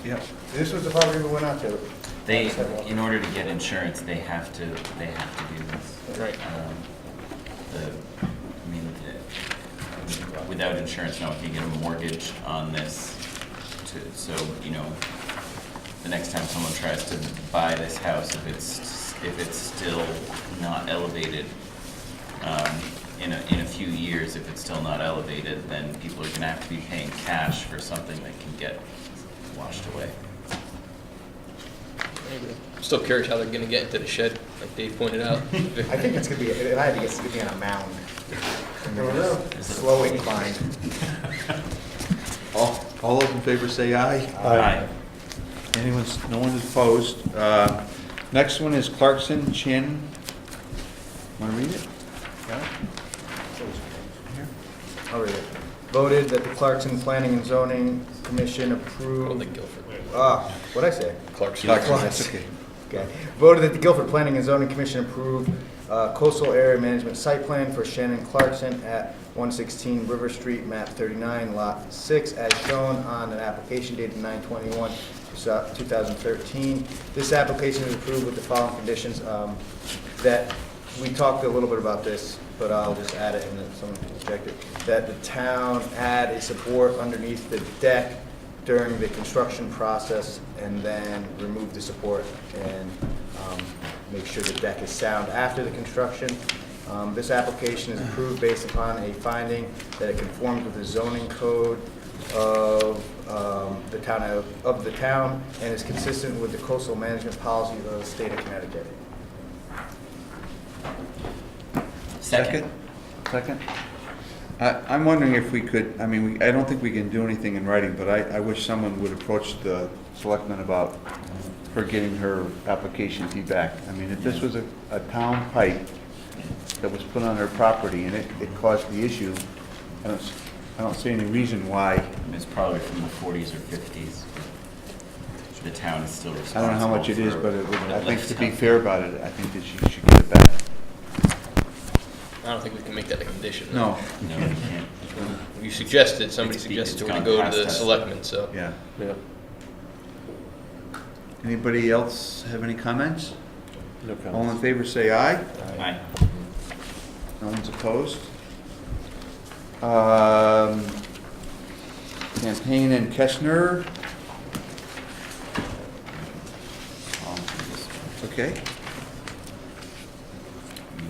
Yeah. this was the property we went out to. They, in order to get insurance, they have to do this. Right. Without insurance, no one can get a mortgage on this. So, the next time someone tries to buy this house, if it's still not elevated, in a few years, if it's still not elevated, then people are gonna have to be paying cash for something that can get washed away. I'm still curious how they're gonna get into the shed, like Dave pointed out. I think it's gonna be, I think it's gonna be on a mound. Slow incline. All those in favor say aye. Aye. No one is opposed. Next one is Clarkson Chin. Want to read it? I'll read it. Voted that the Clarkson Planning and Zoning Commission approve. What'd I say? Clarkson. That's okay. Okay. Voted that the Guilford Planning and Zoning Commission approve coastal area management site plan for Shannon Clarkson at 116 River Street, map 39, lot 6, as shown on an application dated 9/21/2013. This application is approved with the following conditions. That we talked a little bit about this, but I'll just add it and then someone can object it. That the town add a support underneath the deck during the construction process and then remove the support and make sure the deck is sound after the construction. This application is approved based upon a finding that it conforms with the zoning code of the town and is consistent with the coastal management policies of the state of Connecticut. Second. Second? I'm wondering if we could, I don't think we can do anything in writing, but I wish someone would approach the selectman about her getting her application fee back. If this was a town pipe that was put on her property and it caused the issue, I don't see any reason why. It's probably from the 40s or 50s. The town is still responsible. I don't know how much it is, for but I think to be lifetime. fair about it, I think that she should get it back. I don't think we can make that a condition. No. No, you can't. You suggested, somebody suggested it's we gone go to past the us. selectmen, so. Yeah. Yeah. Anybody else have any comments? No All in comments. favor, say aye. Aye. No one's opposed. Campaign and Kestner. Okay,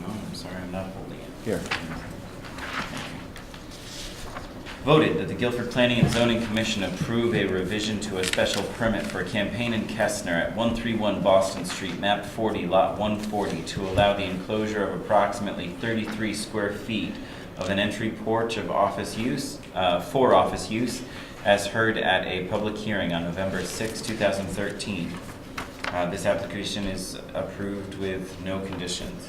No, I'm sorry, I'm not holding it. here. Voted that the Guilford Planning and Zoning Commission approve a revision to a special permit for Campaign and Kestner at 131 Boston Street, map 40, lot 140, to allow the enclosure of approximately 33 square feet of an entry porch of office use, for office use, as heard at a public hearing on November 6, 2013. This application is approved with no conditions.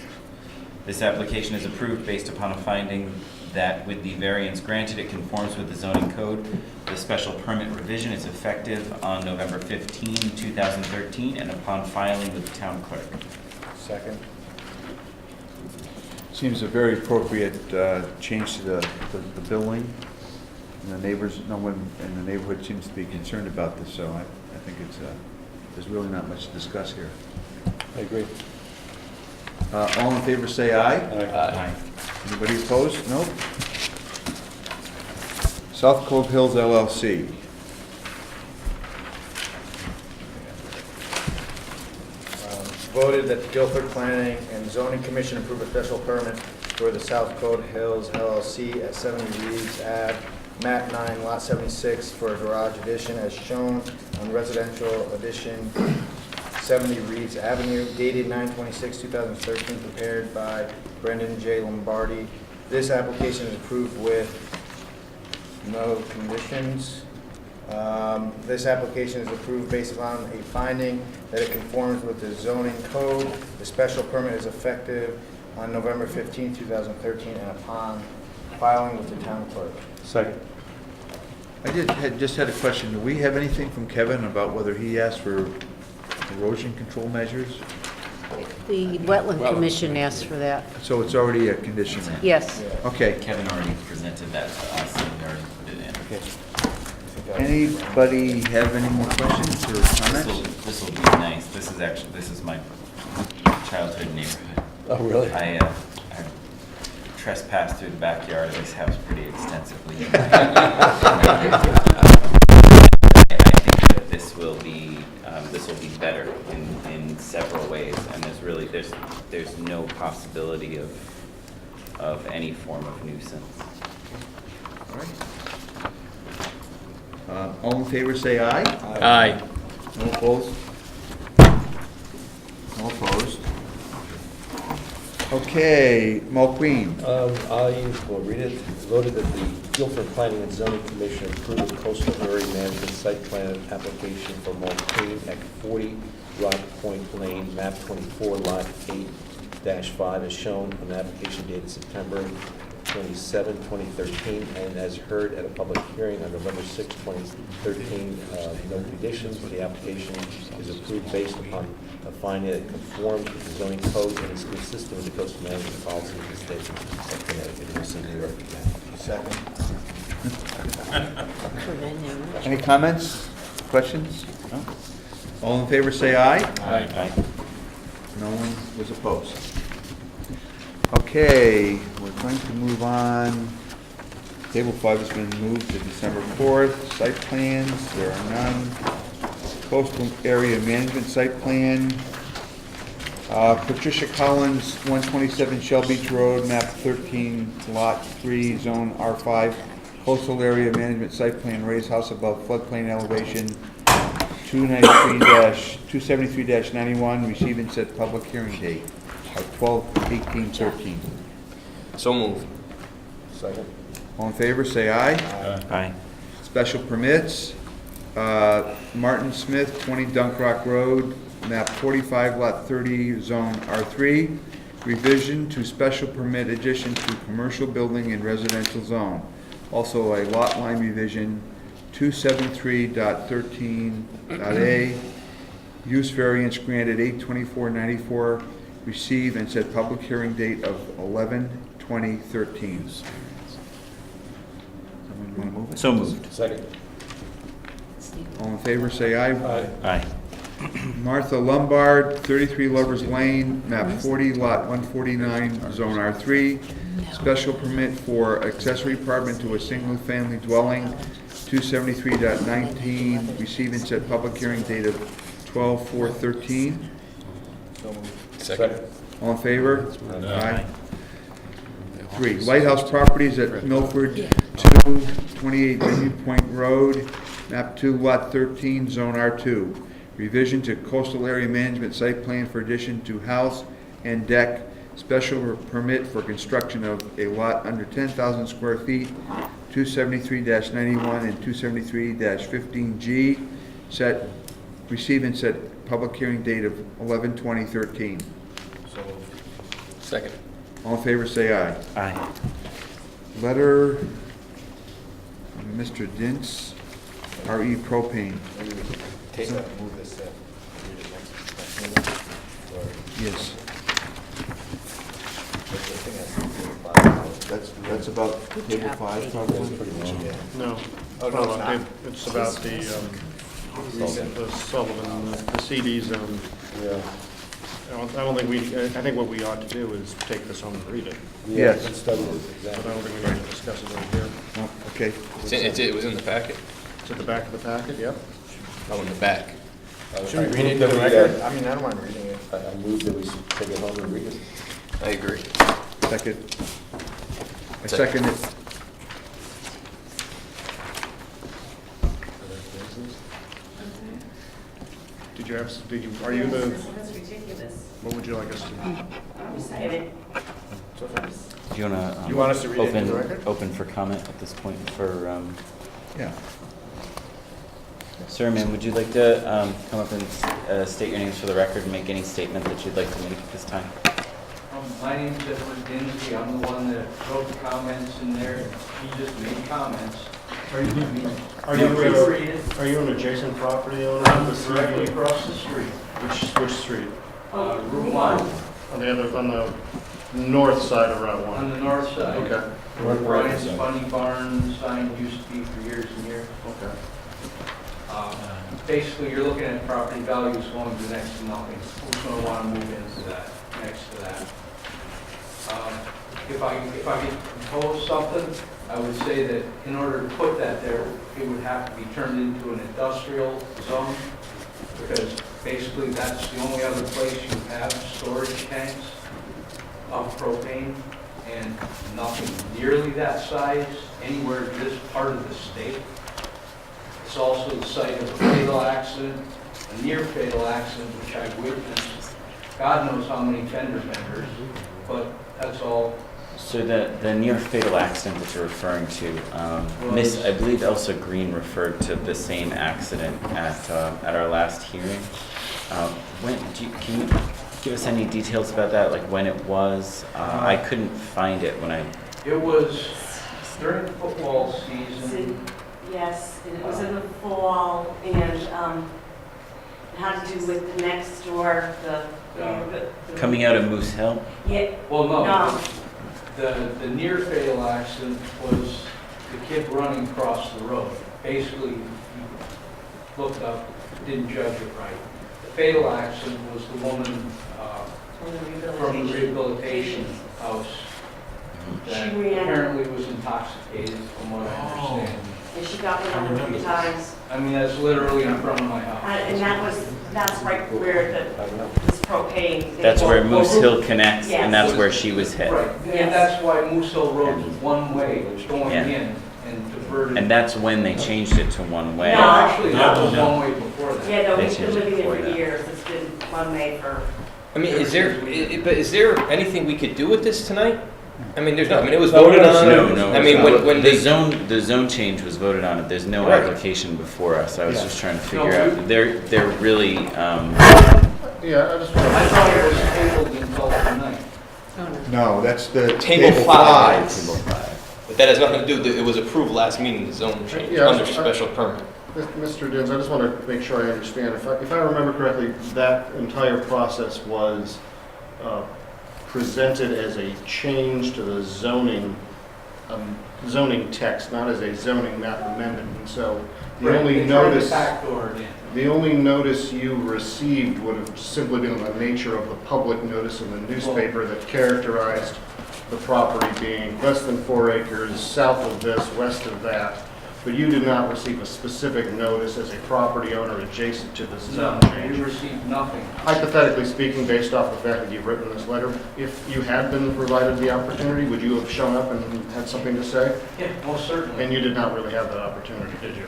This application is approved based upon a finding that with the variance granted, it conforms with the zoning code. The special permit revision is effective on November 15, 2013, and upon filing with the town clerk. Second. Seems a very appropriate change to the building. And the neighbors, no one in the neighborhood seems to be concerned about this, so I think there's really not much to discuss here. I agree. All in favor say aye. Aye. Anybody opposed? No. South Cove Hills LLC. Voted that the Guilford Planning and Zoning Commission approve a special permit for the South Code Hills LLC at 70 Reeves Ave, map 9, lot 76, for a garage addition as shown on residential addition 70 Reeves Avenue, dated 9/26/2013, prepared by Brendan J. Lombardi. This application is approved with no conditions. This application is approved based upon a finding that it conforms with the zoning code. The special permit is effective on November 15, 2013, and upon filing with the town clerk. Second. I just had a question. Do we have anything from Kevin about whether he asked for erosion control measures? The Wetland Commission asked for that. So it's already a condition then? Yes. Okay. Kevin already presented that to us, and we already put it in. Anybody have any more questions or comments? This will be nice. This is my childhood neighborhood. Oh, really? I trespassed through the backyard of this house pretty extensively. I think that this will be better in several ways, and there's no possibility of any form of nuisance. All right. All in favor say aye. Aye. No opposed? No opposed. Okay, Mulqueen. I will read it. Voted that the Guilford Planning and Zoning Commission approve the coastal area management site plan application for Mulqueen at 40 Rock Point Lane, map 24, lot 8-5, as shown on the application dated September 27, 2013, and as heard at a public hearing on November 6, 2013. No conditions, but the application is approved based upon a finding that it conforms with the zoning code and is consistent with the coastal management policy of the state of Connecticut and the New York. Second. Any comments, questions? No? All in favor say aye. Aye. No one was opposed. Okay, we're going to move on. Table 5 has been moved to December 4th. Site plans, there are none. Coastal Area Management Site Plan. Patricia Collins, 127 Shell Beach Road, map 13, lot 3, zone R5. Coastal Area Management Site Plan, raised house above floodplain elevation, 273-91, receive and set public hearing date of 12/18/13. So moved. Second. All in favor, say aye. Aye. Special permits, Martin Smith, 20 Dunk Rock Road, map 45, lot 30, zone R3. Revision to special permit addition to commercial building and residential zone. Also a lot line revision, 273.13.a. Use variance granted 8/24/94. Receive and set public hearing date of 11/20/13. Someone want to move it? So moved. Second. All in favor, say aye. Aye. Martha Lombard, 33 Lovers Lane, map 40, lot 149, zone R3. Special permit for accessory apartment to a single-family dwelling, 273.19. Receive and set public hearing date of 12/4/13. Second. All in favor? Aye. 3, Lighthouse Properties at Milford, 2, 28 Vineyard Point Road, map 2, lot 13, zone R2. Revision to coastal area management site plan for addition to house and deck. Special permit for construction of a lot under 10,000 square feet, 273-91 and 273-15G. Receive and set public hearing date of 11/20/13. Second. All in favor, say aye. Aye. letter from Mr. Dintz, RE Propane. Take that, move this, read it next meeting, or Yes, that's that's about table 5 probably. No. Oh, no, it's not. It's about the Sullivan, the CD zone. Yeah. I don't think I think what we ought to do is take this home and read it. Yes. Let's study it, But I exactly. don't think we need to discuss it right here. Oh, okay. It was in the packet. It's at the back of the packet, yep. Oh, in the back. Should we read it into the record? I mean, I don't mind reading it. I move that we should take it home and read it. I agree. Second. I second it. Are you the, That's ridiculous. what would you like us to? Do you want to? You want us to read it into the record? Open for comment at this point for, Yeah. Sir, ma'am, would you like to come up and state your names for the record and make any statement that you'd like to make at this time? My name's Edward Dinsey. I'm the one that wrote the comments in there. He just made comments. Are you an adjacent property owner? I'm directly across the street. Which street? Route 1, On the north side of Route 1? on the north side. Okay. Where Brian's Funny Barn sign used to be for years and years. Okay. Basically, you're looking at property values going to next to nothing. Who's going to want to move into that, next to that? If I could propose something, I would say that in order to put that there, it would have to be turned into an industrial zone, because basically that's the only other place you have storage tanks of propane, and nothing nearly that size anywhere in this part of the state. It's also the site of a fatal accident, a near fatal accident, which I witnessed. God knows how many fender benders, but that's all. So the near fatal accident that you're referring to, Miss, I believe Elsa Green referred to the same accident at our last hearing. Can you give us any details about that, like when it was? I couldn't find it when I. It was during the football season. Yes, and it was in the fall, and had to do with the next door, the Coming out of Moose Hill? Yeah. Well, no. No. The near fatal accident was the kid running across the road. Basically, he looked up, didn't judge it right. The fatal accident was the woman from the rehabilitation house that apparently was intoxicated, from what I understand. And she got me over 3 times. I mean, that's literally in front of my house. And that's right where this propane. That's where Moose Hill connects, Yes. and that's where she was hit. Right, and that's why Moose Hill Road was one way going Yeah. in and diverted. And that's when they changed it to one way. No, actually, that was one way before that. Yeah, no, They we've been changed it living before there for that. years. It's been one way for. I mean, is there anything we could do with this tonight? I mean, there's not, I mean, it was voted on. No. I mean, when the they. zone change was voted on, there's no Right. application before us. I was Yeah. just trying to figure out, they're really, Yeah, I just I thought it was tabled until tonight. No, that's the Table 5. Table 5. But that has nothing to do, it was approved last meeting, the zone change, Yeah, under special permit. Mr. Dins, I just want to make sure I understand. If I remember correctly, that entire process was presented as a change to the zoning text, not as a zoning map amendment. And so the only notice, the only notice you received would have simply been the nature of the public notice in the newspaper that characterized the property being less than 4 acres, south of this, west of that. But you did not receive a specific notice as a property owner adjacent to this zone change. We received nothing. Hypothetically speaking, based off the fact that you've written this letter, if you had been provided the opportunity, would you have shown up and had something to say? Yeah, most certainly. And you did not really have that opportunity, did you?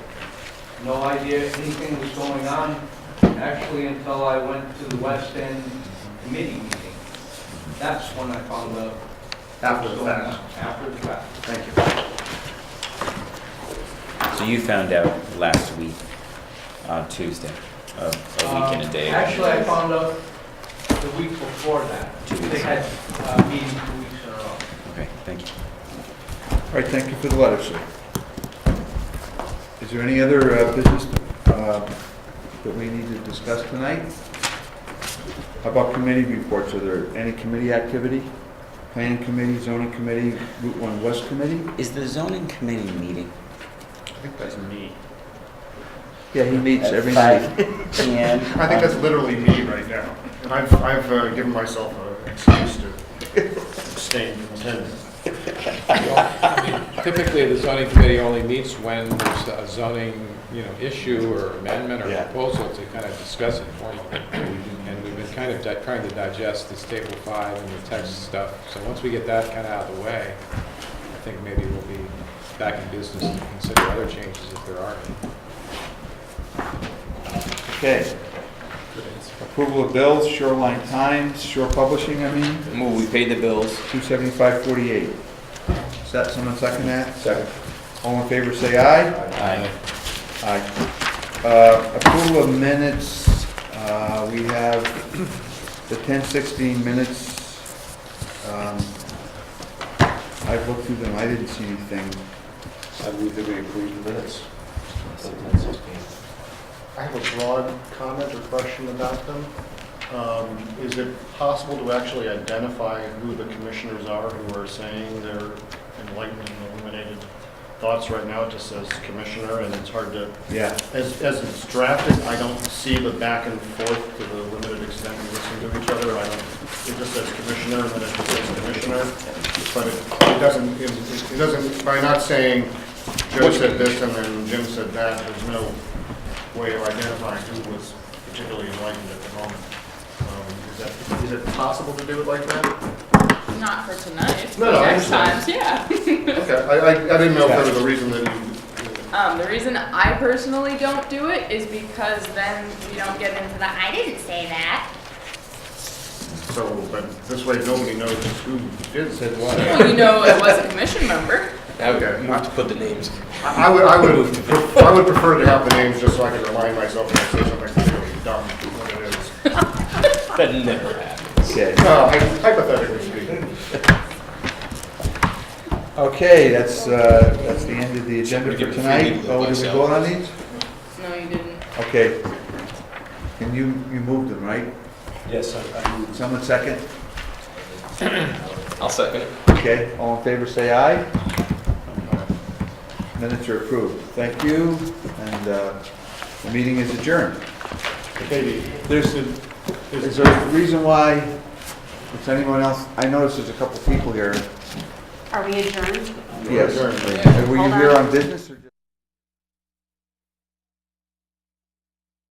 No idea anything was going on, actually, until I went to the West End committee meeting. That's when I found out. After the what was fact. going on. After the fact. Thank you. So you found out last week, Tuesday, a week and a day. Actually, I found out the week before that. 2 weeks They had ago. meetings 2 weeks in a row. Okay, thank you. All right, thank you for the letter, sir. Is there any other business that we need to discuss tonight? How about committee reports? Are there any committee activity? Planning committee, zoning committee, Route 1 West committee? Is the zoning committee meeting? I think that's me. Yeah, he meets At every 5 night. p.m. I think that's literally me right now. And I've given myself an excuse to abstain from attending. Typically, the zoning committee only meets when there's a zoning, issue or amendment or Yeah. proposal to kind of discuss it formally. And we've been kind of trying to digest this table 5 and the text stuff. So once we get that kind of out of the way, I think maybe we'll be back in business to consider other changes if there are any. Okay. Approval of bills, Shoreline Times, Shore Publishing, I mean, Move, we paid the bills. $275.48. Is that, someone second that? Second. All in favor, say aye. Aye. Aye. Approval of minutes, we have the 10:16 minutes. I've looked through them, I didn't see anything. I move that we approve the minutes. I have a broad comment or question about them. Is it possible to actually identify who the commissioners are who are saying their enlightened and illuminated thoughts? Right now, it just says commissioner, and it's hard to, Yeah. as it's drafted, I don't see the back and forth to the limited extent we listen to each other. It just says commissioner, and then it just says commissioner, but it doesn't, by not saying Joe said this and then Jim said that, there's no way of identifying who was particularly enlightened at the moment. Is it possible to do it like that? Not for tonight. No, I Next understand. times, yeah. Okay, I didn't know if there was a reason that you... The reason I personally don't do it is because then we don't get into the, I didn't say that. So, but this way nobody knows who did say what. Well, you know it was a commission member. Okay. You have to put the names. I would prefer to have the names just so I can remind myself when I say something really dumb what it is. That never happens. Okay. Hypothetically speaking. Okay, that's the end of the agenda for tonight. Oh, did we vote on these? No, you didn't. Okay. Can you moved them, right? Yes, I move. Someone second? I'll second it. Okay, all in favor, say aye. Minutes are approved. Thank you, and the meeting is adjourned. Katie, Is there a reason why, is anyone else, I noticed there's a couple people here. Are we adjourned? Yes. adjourned. Were you here on business or just?